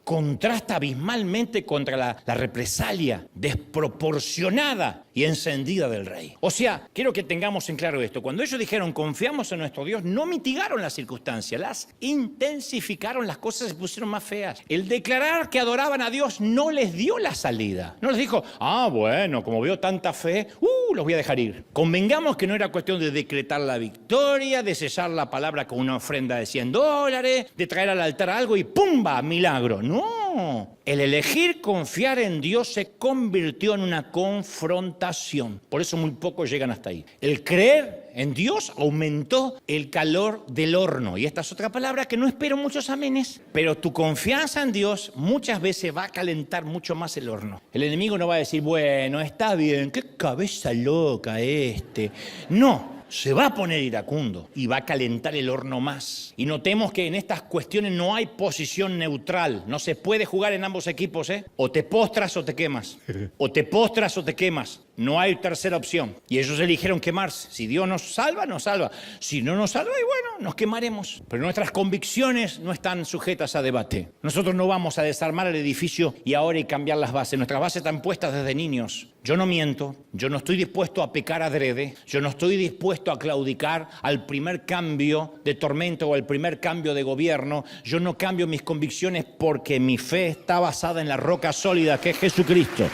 abismalmente contra la represalia desproporcionada y encendida del rey. O sea, quiero que tengamos en claro esto. Cuando ellos dijeron: confiamos en nuestro Dios, no mitigaron las circunstancias, las intensificaron, las cosas se pusieron más feas. El declarar que adoraban a Dios no les dio la salida. No les dijo: bueno, como veo tanta fe, los voy a dejar ir. Convengamos que no era cuestión de decretar la victoria, de sellar la palabra con una ofrenda de $100, de traer al altar algo y ¡pumba! Milagro. No. El elegir confiar en Dios se convirtió en una confrontación. Por eso muy pocos llegan hasta ahí. El creer en Dios aumentó el calor del horno. Y esta es otra palabra que no espero muchos amenes. Pero tu confianza en Dios muchas veces va a calentar mucho más el horno. El enemigo no va a decir: bueno, está bien, qué cabeza loca este. No. Se va a poner iracundo y va a calentar el horno más. Y notemos que en estas cuestiones no hay posición neutral. No se puede jugar en ambos equipos, ¿eh? O te postras o te quemas. O te postras o te quemas. No hay tercera opción. Y ellos eligieron quemarse. Si Dios nos salva, nos salva. Si no nos salva, y bueno, nos quemaremos. Pero nuestras convicciones no están sujetas a debate. Nosotros no vamos a desarmar el edificio y ahora y cambiar las bases. Nuestras bases están puestas desde niños. Yo no miento. Yo no estoy dispuesto a pecar adrede. Yo no estoy dispuesto a claudicar al primer cambio de tormenta o al primer cambio de gobierno. Yo no cambio mis convicciones porque mi fe está basada en la roca sólida que es Jesucristo.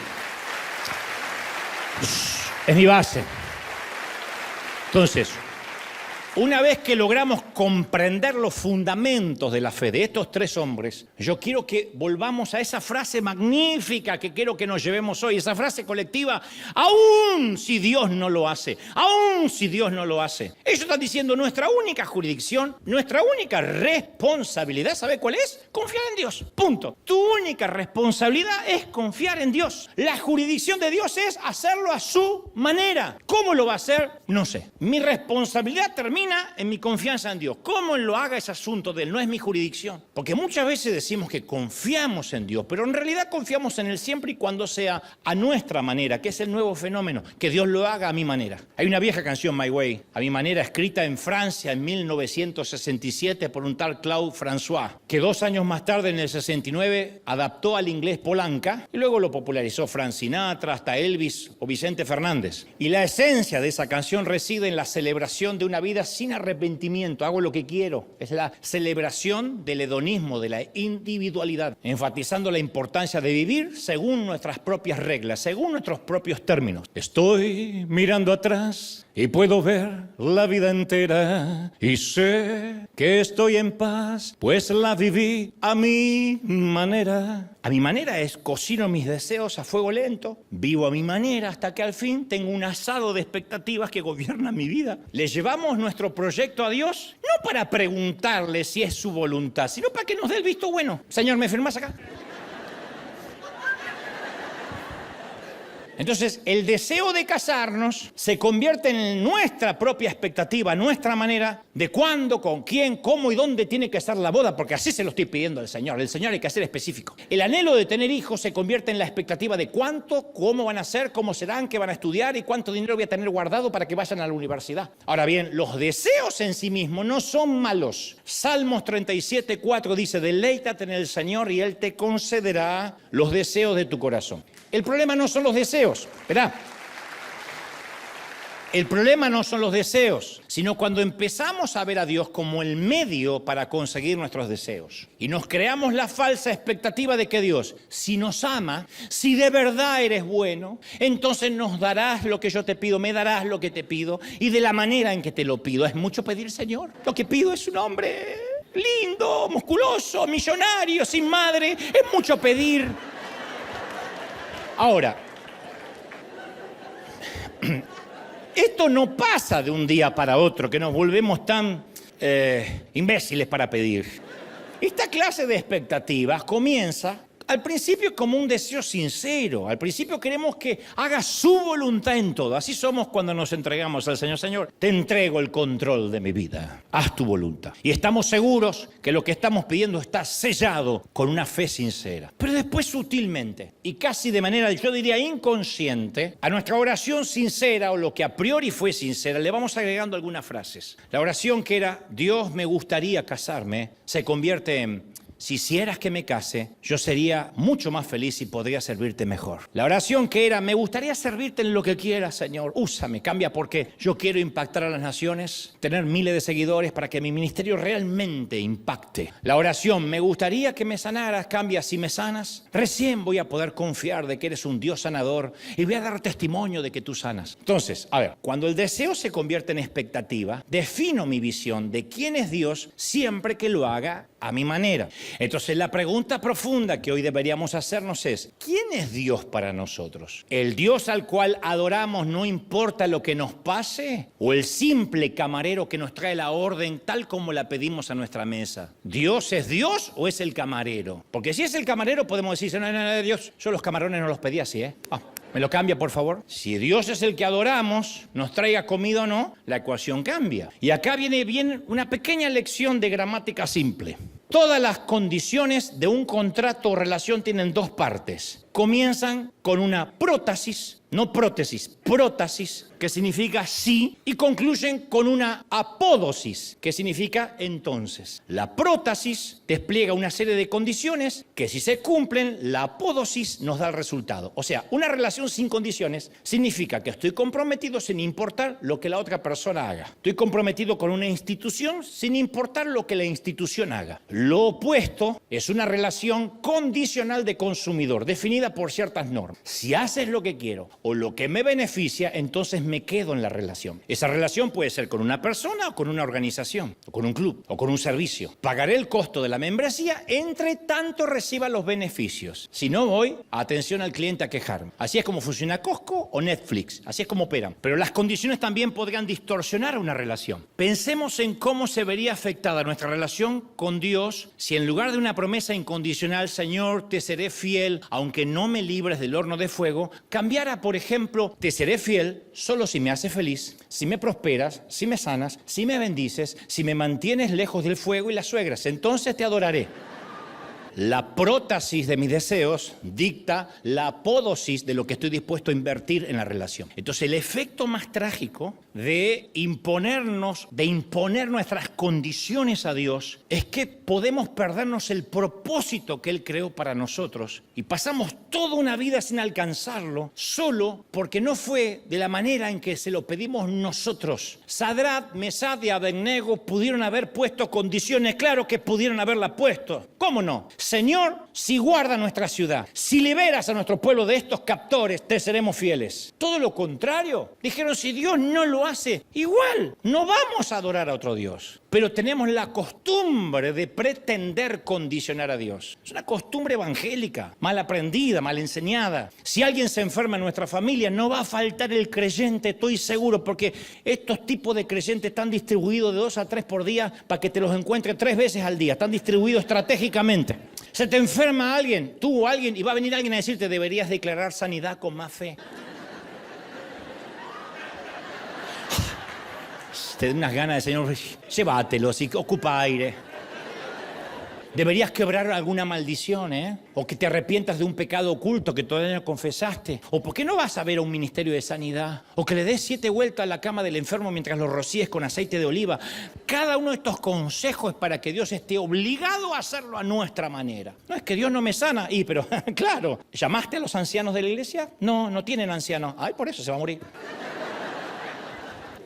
Es mi base. Entonces, una vez que logramos comprender los fundamentos de la fe de estos 3 hombres, yo quiero que volvamos a esa frase magnífica que quiero que nos llevemos hoy, esa frase colectiva: aún si Dios no lo hace, aún si Dios no lo hace. Ellos están diciendo: nuestra única jurisdicción, nuestra única responsabilidad, ¿sabe cuál es? Confiar en Dios, punto. Tu única responsabilidad es confiar en Dios. La jurisdicción de Dios es hacerlo a su manera. ¿Cómo lo va a hacer? No sé. Mi responsabilidad termina en mi confianza en Dios. Cómo lo haga es asunto de él, no es mi jurisdicción. Porque muchas veces decimos que confiamos en Dios, pero en realidad confiamos en él siempre y cuando sea a nuestra manera, que es el nuevo fenómeno, que Dios lo haga a mi manera. Hay una vieja canción, My Way, a mi manera, escrita en Francia en 1967 por un tal Claude François, que 2 años más tarde, en el 69, adaptó al inglés Polanca y luego lo popularizó Frank Sinatra, hasta Elvis o Vicente Fernández. Y la esencia de esa canción reside en la celebración de una vida sin arrepentimiento. Hago lo que quiero. Es la celebración del hedonismo, de la individualidad, enfatizando la importancia de vivir según nuestras propias reglas, según nuestros propios términos. Estoy mirando atrás y puedo ver la vida entera y sé que estoy en paz, pues la viví a mi manera. A mi manera es: cocino mis deseos a fuego lento, vivo a mi manera hasta que al fin tengo un asado de expectativas que gobierna mi vida. Le llevamos nuestro proyecto a Dios no para preguntarle si es su voluntad, sino para que nos dé el visto bueno. Señor, ¿me firmás acá? Entonces, el deseo de casarnos se convierte en nuestra propia expectativa, nuestra manera de cuándo, con quién, cómo y dónde tiene que ser la boda, porque así se lo estoy pidiendo al Señor. El Señor hay que ser específico. El anhelo de tener hijos se convierte en la expectativa de cuánto, cómo van a ser, cómo serán, qué van a estudiar y cuánto dinero voy a tener guardado para que vayan a la universidad. Ahora bien, los deseos en sí mismos no son malos. Salmos 37:4 dice, deleítate en el Señor y Él te concederá los deseos de tu corazón. El problema no son los deseos, ¿verdad? El problema no son los deseos, sino cuando empezamos a ver a Dios como el medio para conseguir nuestros deseos. Y nos creamos la falsa expectativa de que Dios, si nos ama, si de verdad eres bueno, entonces nos darás lo que yo te pido, me darás lo que te pido y de la manera en que te lo pido. ¿Es mucho pedir, Señor? Lo que pido es un hombre lindo, musculoso, millonario, sin madre. Es mucho pedir. Ahora, esto no pasa de un día para otro, que nos volvemos tan imbéciles para pedir. Esta clase de expectativas comienza al principio como un deseo sincero. Al principio queremos que haga su voluntad en todo. Así somos cuando nos entregamos al Señor. Señor, te entrego el control de mi vida. Haz tu voluntad. Y estamos seguros que lo que estamos pidiendo está sellado con una fe sincera. Pero después sutilmente y casi de manera, yo diría, inconsciente, a nuestra oración sincera o lo que a priori fue sincera, le vamos agregando algunas frases. La oración que era, Dios, me gustaría casarme, se convierte en, si hicieras que me case, yo sería mucho más feliz y podría servirte mejor. La oración que era, me gustaría servirte en lo que quieras, Señor. Úsame, cambia porque yo quiero impactar a las naciones, tener miles de seguidores para que mi ministerio realmente impacte. La oración, me gustaría que me sanaras, cambia, si me sanas, recién voy a poder confiar de que eres un Dios sanador y voy a dar testimonio de que tú sanas. Entonces, a ver, cuando el deseo se convierte en expectativa, defino mi visión de quién es Dios siempre que lo haga a mi manera. Entonces la pregunta profunda que hoy deberíamos hacernos es, ¿quién es Dios para nosotros? ¿El Dios al cual adoramos no importa lo que nos pase? ¿O el simple camarero que nos trae la orden tal como la pedimos a nuestra mesa? ¿Dios es Dios o es el camarero? Porque si es el camarero podemos decir, no, Dios, yo los camarones no los pedí así, ¿me lo cambia, por favor? Si Dios es el que adoramos, nos traiga comida o no, la ecuación cambia. Y acá viene bien una pequeña lección de gramática simple. Todas las condiciones de un contrato o relación tienen dos partes. Comienzan con una prótasis, no prótesis, prótasis, que significa sí, y concluyen con una apódosis, que significa entonces. La prótasis despliega una serie de condiciones que si se cumplen, la apódosis nos da el resultado. O sea, una relación sin condiciones significa que estoy comprometido sin importar lo que la otra persona haga. Estoy comprometido con una institución sin importar lo que la institución haga. Lo opuesto es una relación condicional de consumidor, definida por ciertas normas. Si haces lo que quiero o lo que me beneficia, entonces me quedo en la relación. Esa relación puede ser con una persona o con una organización, o con un club, o con un servicio. Pagaré el costo de la membresía entre tanto reciba los beneficios. Si no voy, atención al cliente a quejarme. Así es como funciona Costco o Netflix. Así es como operan. Pero las condiciones también podrían distorsionar una relación. Pensemos en cómo se vería afectada nuestra relación con Dios si en lugar de una promesa incondicional, Señor, te seré fiel, aunque no me libres del horno de fuego, cambiara, por ejemplo, te seré fiel solo si me haces feliz, si me prosperas, si me sanas, si me bendices, si me mantienes lejos del fuego y las suegras, entonces te adoraré. La prótasis de mis deseos dicta la apódosis de lo que estoy dispuesto a invertir en la relación. Entonces, el efecto más trágico de imponer nuestras condiciones a Dios es que podemos perdernos el propósito que Él creó para nosotros y pasamos toda una vida sin alcanzarlo solo porque no fue de la manera en que se lo pedimos nosotros. Sadrach, Mesach y Abednego pudieron haber puesto condiciones, claro que pudieron haberla puesto. ¿Cómo no? Señor, si guarda nuestra ciudad, si liberas a nuestro pueblo de estos captores, te seremos fieles. Todo lo contrario. Dijeron, si Dios no lo hace, igual, no vamos a adorar a otro Dios. Pero tenemos la costumbre de pretender condicionar a Dios. Es una costumbre evangélica, mal aprendida, mal enseñada. Si alguien se enferma en nuestra familia, no va a faltar el creyente, estoy seguro, porque estos tipos de creyentes están distribuidos de 2 a 3 por día para que te los encuentres 3 veces al día. Están distribuidos estratégicamente. Se te enferma alguien, tú o alguien, y va a venir alguien a decirte, deberías declarar sanidad con más fe. te den unas ganas de Señor, llévatelos y ocupa aire. Deberías quebrar alguna maldición, ¿eh? O que te arrepientas de un pecado oculto que todavía no confesaste. O ¿por qué no vas a ver a un ministerio de sanidad? O que le des 7 vueltas a la cama del enfermo mientras lo rocíes con aceite de oliva. Cada uno de estos consejos es para que Dios esté obligado a hacerlo a nuestra manera. No es que Dios no me sana. Pero claro, ¿llamaste a los ancianos de la iglesia? No, no tienen ancianos. Ay, por eso se va a morir.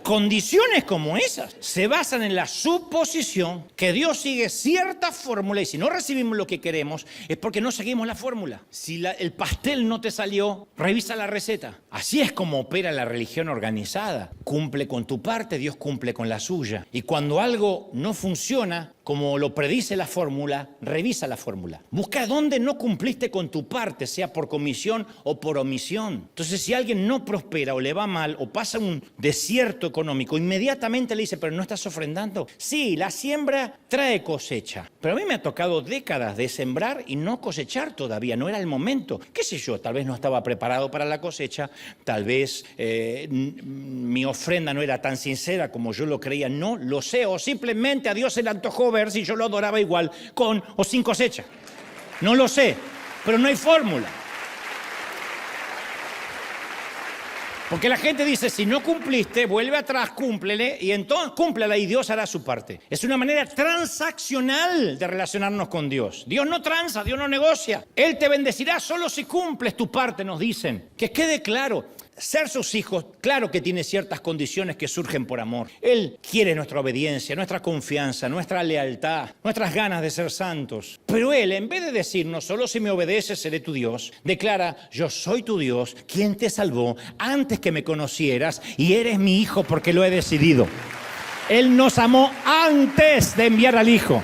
Condiciones como esas se basan en la suposición que Dios sigue cierta fórmula y si no recibimos lo que queremos es porque no seguimos la fórmula. Si el pastel no te salió, revisa la receta. Así es como opera la religión organizada. Cumple con tu parte, Dios cumple con la suya. Y cuando algo no funciona, como lo predice la fórmula, revisa la fórmula. Busca dónde no cumpliste con tu parte, sea por comisión o por omisión. Entonces, si alguien no prospera o le va mal o pasa un desierto económico, inmediatamente le dice, pero ¿no estás ofrendando? Sí, la siembra trae cosecha. Pero a mí me ha tocado décadas de sembrar y no cosechar todavía, no era el momento. ¿Qué sé yo? Tal vez no estaba preparado para la cosecha, tal vez mi ofrenda no era tan sincera como yo lo creía, no lo sé, o simplemente a Dios se le antojó ver si yo lo adoraba igual con o sin cosecha. No lo sé, pero no hay fórmula. Porque la gente dice, si no cumpliste, vuelve atrás, cúmplele, y entonces cúmplela y Dios hará su parte. Es una manera transaccional de relacionarnos con Dios. Dios no transa, Dios no negocia. Él te bendecirá solo si cumples tu parte, nos dicen. Que quede claro. Ser sus hijos, claro que tiene ciertas condiciones que surgen por amor. Él quiere nuestra obediencia, nuestra confianza, nuestra lealtad, nuestras ganas de ser santos. Pero Él, en vez de decirnos, solo si me obedeces seré tu Dios, declara, yo soy tu Dios, quien te salvó antes que me conocieras y eres mi hijo porque lo he decidido. Él nos amó antes de enviar al Hijo.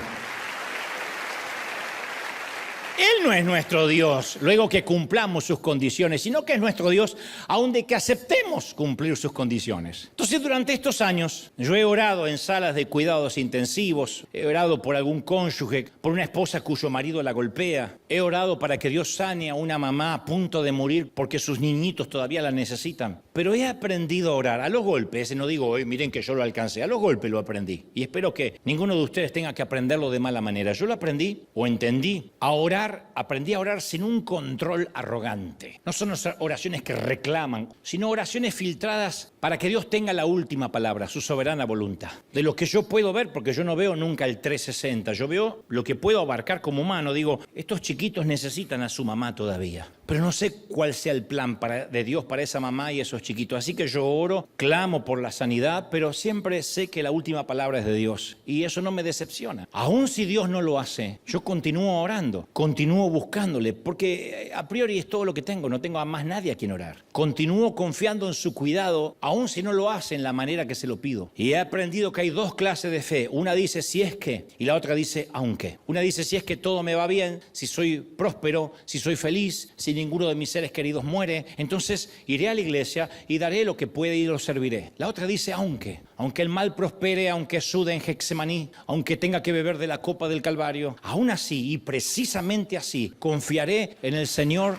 Él no es nuestro Dios, luego que cumplamos sus condiciones, sino que es nuestro Dios aun de que aceptemos cumplir sus condiciones. Entonces, durante estos años, yo he orado en salas de cuidados intensivos, he orado por algún cónyuge, por una esposa cuyo marido la golpea, he orado para que Dios sane a una mamá a punto de morir porque sus niñitos todavía la necesitan. Pero he aprendido a orar a los golpes, no digo, miren que yo lo alcancé, a los golpes lo aprendí. Y espero que ninguno de ustedes tenga que aprenderlo de mala manera. Yo lo aprendí o entendí a orar. Aprendí a orar sin un control arrogante. No son oraciones que reclaman, sino oraciones filtradas para que Dios tenga la última palabra, su soberana voluntad. De lo que yo puedo ver, porque yo no veo nunca el 360, yo veo lo que puedo abarcar como humano. Digo, estos chiquitos necesitan a su mamá todavía, pero no sé cuál sea el plan de Dios para esa mamá y esos chiquitos. Así que yo oro, clamo por la sanidad, pero siempre sé que la última palabra es de Dios. Y eso no me decepciona. Aun si Dios no lo hace, yo continúo orando, continúo buscándole, porque a priori es todo lo que tengo, no tengo a más nadie a quien orar. Continúo confiando en su cuidado, aun si no lo hace en la manera que se lo pido. Y he aprendido que hay dos clases de fe. Una dice si es que, y la otra dice aunque. Una dice si es que todo me va bien, si soy próspero, si soy feliz, si ninguno de mis seres queridos muere, entonces iré a la iglesia y daré lo que puede y lo serviré. La otra dice aunque el mal prospere, aunque sude en Getsemaní, aunque tenga que beber de la copa del Calvario, aún así y precisamente así, confiaré en el Señor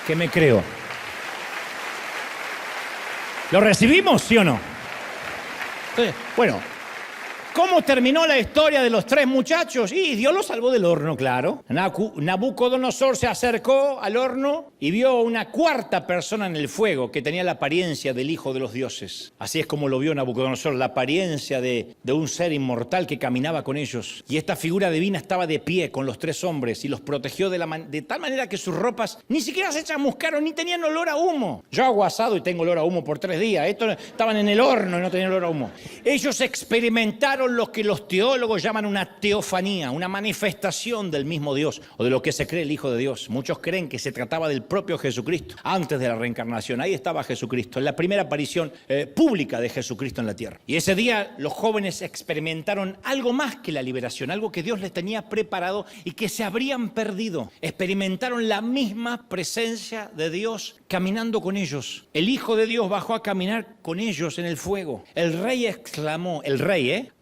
que me creó. ¿Lo recibimos, sí o no? Entonces, bueno, ¿cómo terminó la historia de los 3 muchachos? Y Dios los salvó del horno, claro. Nabucodonosor se acercó al horno y vio una 4ª persona en el fuego que tenía la apariencia del Hijo de los dioses. Así es como lo vio Nabucodonosor, la apariencia de un ser inmortal que caminaba con ellos. Y esta figura divina estaba de pie con los 3 hombres y los protegió de tal manera que sus ropas ni siquiera se chamuscaron ni tenían olor a humo. Yo hago asado y tengo olor a humo por 3 días. Estos estaban en el horno y no tenían olor a humo. Ellos experimentaron lo que los teólogos llaman una teofanía, una manifestación del mismo Dios o de lo que se cree el Hijo de Dios. Muchos creen que se trataba del propio Jesucristo antes de la reencarnación. Ahí estaba Jesucristo, en la primera aparición pública de Jesucristo en la tierra. Y ese día los jóvenes experimentaron algo más que la liberación, algo que Dios les tenía preparado y que se habrían perdido. Experimentaron la misma presencia de Dios caminando con ellos. El Hijo de Dios bajó a caminar con ellos en el fuego. El rey exclamó,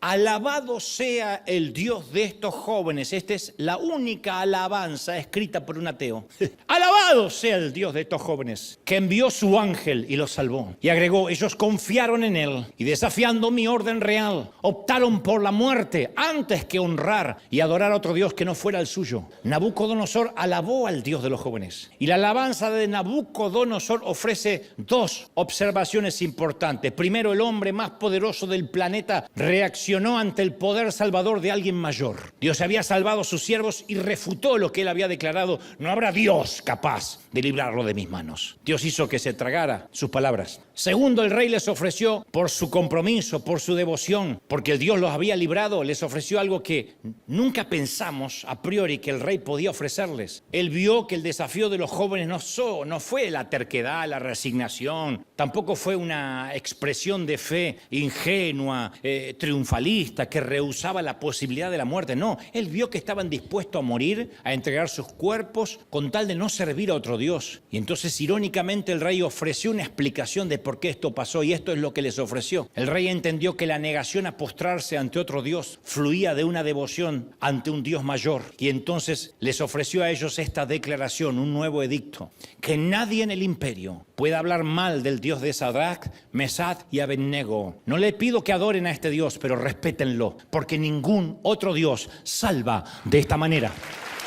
alabado sea el Dios de estos jóvenes. Esta es la única alabanza escrita por un ateo. Alabado alabado sea el Dios de estos jóvenes, que envió su ángel y los salvó. Y agregó, ellos confiaron en él y desafiando mi orden real, optaron por la muerte antes que honrar y adorar a otro Dios que no fuera el suyo. Nabucodonosor alabó al Dios de los jóvenes. Y la alabanza de Nabucodonosor ofrece dos observaciones importantes. Primero, el hombre más poderoso del planeta reaccionó ante el poder salvador de alguien mayor. Dios había salvado a sus siervos y refutó lo que él había declarado. No habrá Dios capaz de librarlo de mis manos. Dios hizo que se tragara sus palabras. Segundo, el rey les ofreció, por su compromiso, por su devoción, porque el Dios los había librado, les ofreció algo que nunca pensamos a priori que el rey podía ofrecerles. Él vio que el desafío de los jóvenes no fue la terquedad, la resignación, tampoco fue una expresión de fe ingenua, triunfalista, que rehusaba la posibilidad de la muerte. No, él vio que estaban dispuestos a morir, a entregar sus cuerpos con tal de no servir a otro Dios. Y entonces, irónicamente, el rey ofreció una explicación de por qué esto pasó, y esto es lo que les ofreció. El rey entendió que la negación a postrarse ante otro Dios fluía de una devoción ante un Dios mayor, y entonces les ofreció a ellos esta declaración, un nuevo edicto: que nadie en el imperio pueda hablar mal del Dios de Sadrach, Mesach y Abednego. No le pido que adoren a este Dios, pero respétenlo, porque ningún otro Dios salva de esta manera.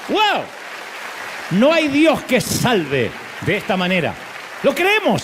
¡Wow! No hay Dios que salve de esta manera. ¿Lo creemos?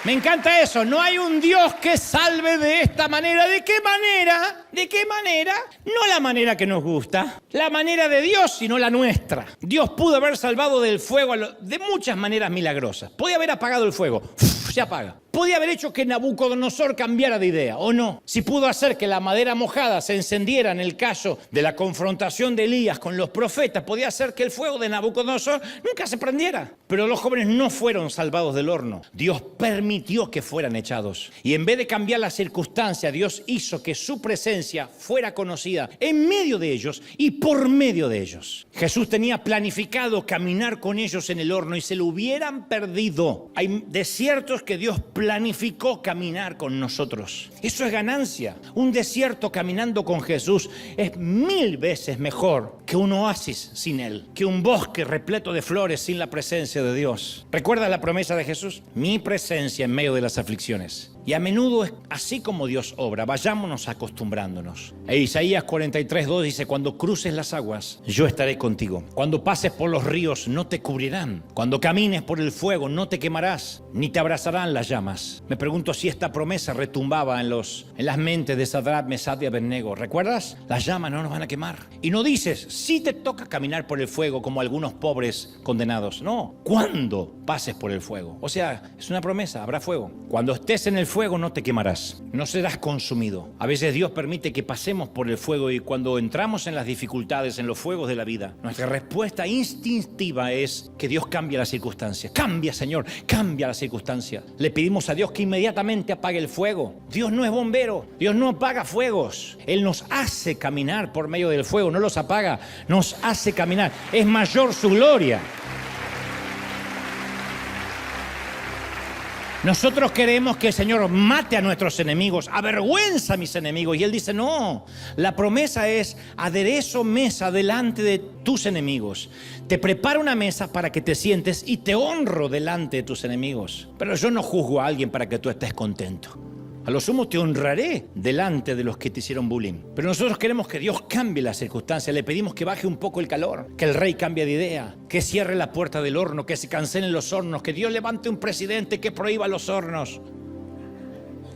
Me encanta eso. No hay un Dios que salve de esta manera. ¿De qué manera? ¿De qué manera? No la manera que nos gusta, la manera de Dios, sino la nuestra. Dios pudo haber salvado del fuego de muchas maneras milagrosas. Podía haber apagado el fuego. Se apaga. Podía haber hecho que Nabucodonosor cambiara de idea, ¿o no? Si pudo hacer que la madera mojada se encendiera en el caso de la confrontación de Elías con los profetas, podía hacer que el fuego de Nabucodonosor nunca se prendiera. Pero los jóvenes no fueron salvados del horno. Dios permitió que fueran echados. Y en vez de cambiar la circunstancia, Dios hizo que su presencia fuera conocida en medio de ellos y por medio de ellos. Jesús tenía planificado caminar con ellos en el horno y se lo hubieran perdido. Hay desiertos que Dios planificó caminar con nosotros. Eso es ganancia. Un desierto caminando con Jesús es 1000 veces mejor que un oasis sin Él, que un bosque repleto de flores sin la presencia de Dios. ¿Recuerdas la promesa de Jesús? Mi presencia en medio de las aflicciones. Y a menudo es así como Dios obra. Vayámonos acostumbrándonos. Isaías 43:2 dice: cuando cruces las aguas, yo estaré contigo. Cuando pases por los ríos, no te cubrirán. Cuando camines por el fuego, no te quemarás, ni te abrazarán las llamas. Me pregunto si esta promesa retumbaba en las mentes de Sadrach, Mesach y Abednego. ¿Recuerdas? Las llamas no nos van a quemar. Y no dices, si te toca caminar por el fuego como algunos pobres condenados. No, cuando pases por el fuego. O sea, es una promesa, habrá fuego. Cuando estés en el fuego no te quemarás, no serás consumido. A veces Dios permite que pasemos por el fuego, y cuando entramos en las dificultades, en los fuegos de la vida, nuestra respuesta instintiva es que Dios cambie la circunstancia. Cambia, Señor, cambia la circunstancia. Le pedimos a Dios que inmediatamente apague el fuego. Dios no es bombero, Dios no apaga fuegos. Él nos hace caminar por medio del fuego, no los apaga, nos hace caminar. Es mayor su gloria. Nosotros queremos que el Señor mate a nuestros enemigos, avergüenza a mis enemigos. Y Él dice, no, la promesa es: aderezo mesa delante de tus enemigos. Te preparo una mesa para que te sientes y te honro delante de tus enemigos. Pero yo no juzgo a alguien para que tú estés contento. A lo sumo te honraré delante de los que te hicieron bullying. Pero nosotros queremos que Dios cambie las circunstancias. Le pedimos que baje un poco el calor, que el rey cambie de idea, que cierre la puerta del horno, que se cancelen los hornos, que Dios levante un presidente que prohíba los hornos,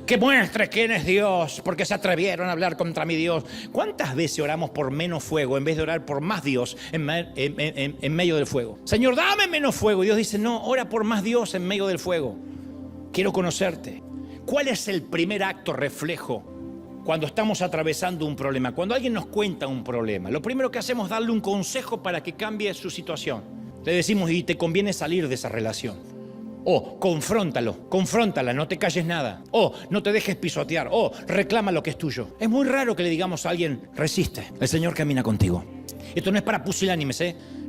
que muestre quién es Dios, porque se atrevieron a hablar contra mi Dios. ¿Cuántas veces oramos por menos fuego en vez de orar por más Dios en medio del fuego? Señor, dame menos fuego. Y Dios dice, no, ora por más Dios en medio del fuego. Quiero conocerte. ¿Cuál es el primer acto reflejo cuando estamos atravesando un problema? Cuando alguien nos cuenta un problema, lo primero que hacemos es darle un consejo para que cambie su situación. Le decimos, y te conviene salir de esa relación. O confróntala, no te calles nada. O no te dejes pisotear. O reclama lo que es tuyo. Es muy raro que le digamos a alguien, resiste, el Señor camina contigo. Esto no es para pusilánimes,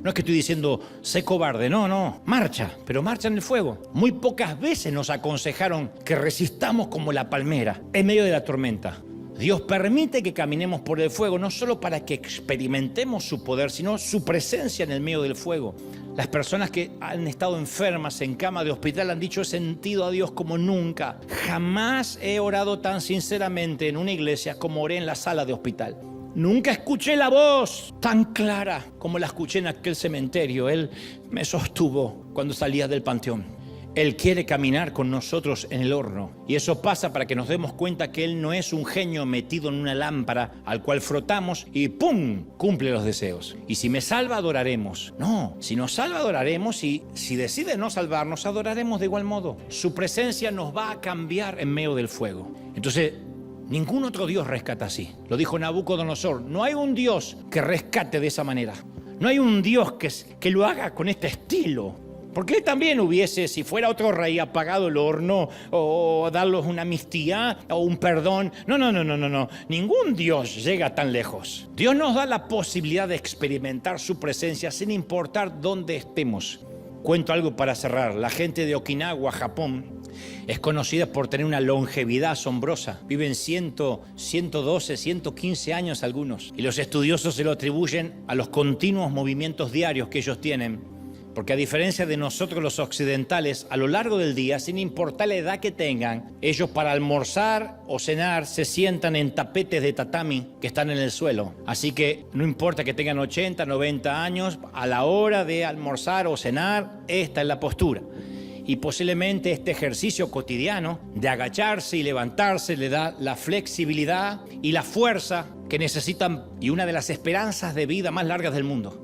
No es que estoy diciendo, sé cobarde, no, marcha, pero marcha en el fuego. Muy pocas veces nos aconsejaron que resistamos como la palmera en medio de la tormenta. Dios permite que caminemos por el fuego, no solo para que experimentemos su poder, sino su presencia en el medio del fuego. Las personas que han estado enfermas en cama de hospital han dicho: he sentido a Dios como nunca. Jamás he orado tan sinceramente en una iglesia como oré en la sala de hospital. Nunca escuché la voz tan clara como la escuché en aquel cementerio. Él me sostuvo cuando salía del panteón. Él quiere caminar con nosotros en el horno. Y eso pasa para que nos demos cuenta que Él no es un genio metido en una lámpara al cual frotamos y ¡pum!, cumple los deseos. Y si me salva, adoraremos. No, si nos salva, adoraremos, y si decide no salvarnos, adoraremos de igual modo. Su presencia nos va a cambiar en medio del fuego. Entonces, ningún otro Dios rescata así. Lo dijo Nabucodonosor: no hay un Dios que rescate de esa manera. No hay un Dios que lo haga con este estilo. Porque él también hubiese, si fuera otro rey, apagado el horno o darles una amnistía o un perdón. No. Ningún Dios llega tan lejos. Dios nos da la posibilidad de experimentar su presencia sin importar dónde estemos. Cuento algo para cerrar. La gente de Okinawa, Japón, es conocida por tener una longevidad asombrosa. Viven 112, 115 años algunos. Y los estudiosos se lo atribuyen a los continuos movimientos diarios que ellos tienen. Porque a diferencia de nosotros los occidentales, a lo largo del día, sin importar la edad que tengan, ellos para almorzar o cenar se sientan en tapetes de tatami que están en el suelo. Así que no importa que tengan 80, 90 años, a la hora de almorzar o cenar, esta es la postura. Y posiblemente este ejercicio cotidiano de agacharse y levantarse le da la flexibilidad y la fuerza que necesitan, y una de las esperanzas de vida más largas del mundo.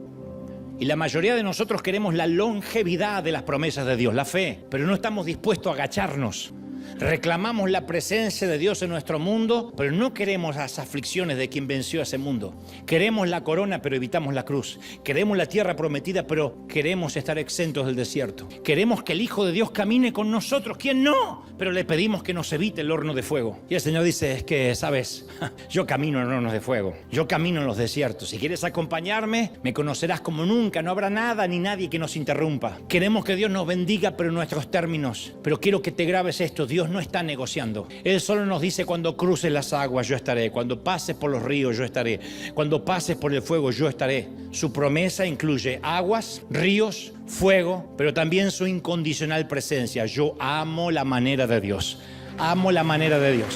Y la mayoría de nosotros queremos la longevidad de las promesas de Dios, la fe, pero no estamos dispuestos a agacharnos. Reclamamos la presencia de Dios en nuestro mundo, pero no queremos las aflicciones de quien venció a ese mundo. Queremos la corona, pero evitamos la cruz. Queremos la tierra prometida, pero queremos estar exentos del desierto. Queremos que el Hijo de Dios camine con nosotros. ¿Quién no? Pero le pedimos que nos evite el horno de fuego. Y el Señor dice: es que, ¿sabes? Yo camino en hornos de fuego. Yo camino en los desiertos. Si quieres acompañarme, me conocerás como nunca. No habrá nada ni nadie que nos interrumpa. Queremos que Dios nos bendiga, pero en nuestros términos. Pero quiero que te grabes esto: Dios no está negociando. Él solo nos dice: cuando cruces las aguas, yo estaré. Cuando pases por los ríos, yo estaré. Cuando pases por el fuego, yo estaré. Su promesa incluye aguas, ríos, fuego, pero también su incondicional presencia. Yo amo la manera de Dios. Amo la manera de Dios.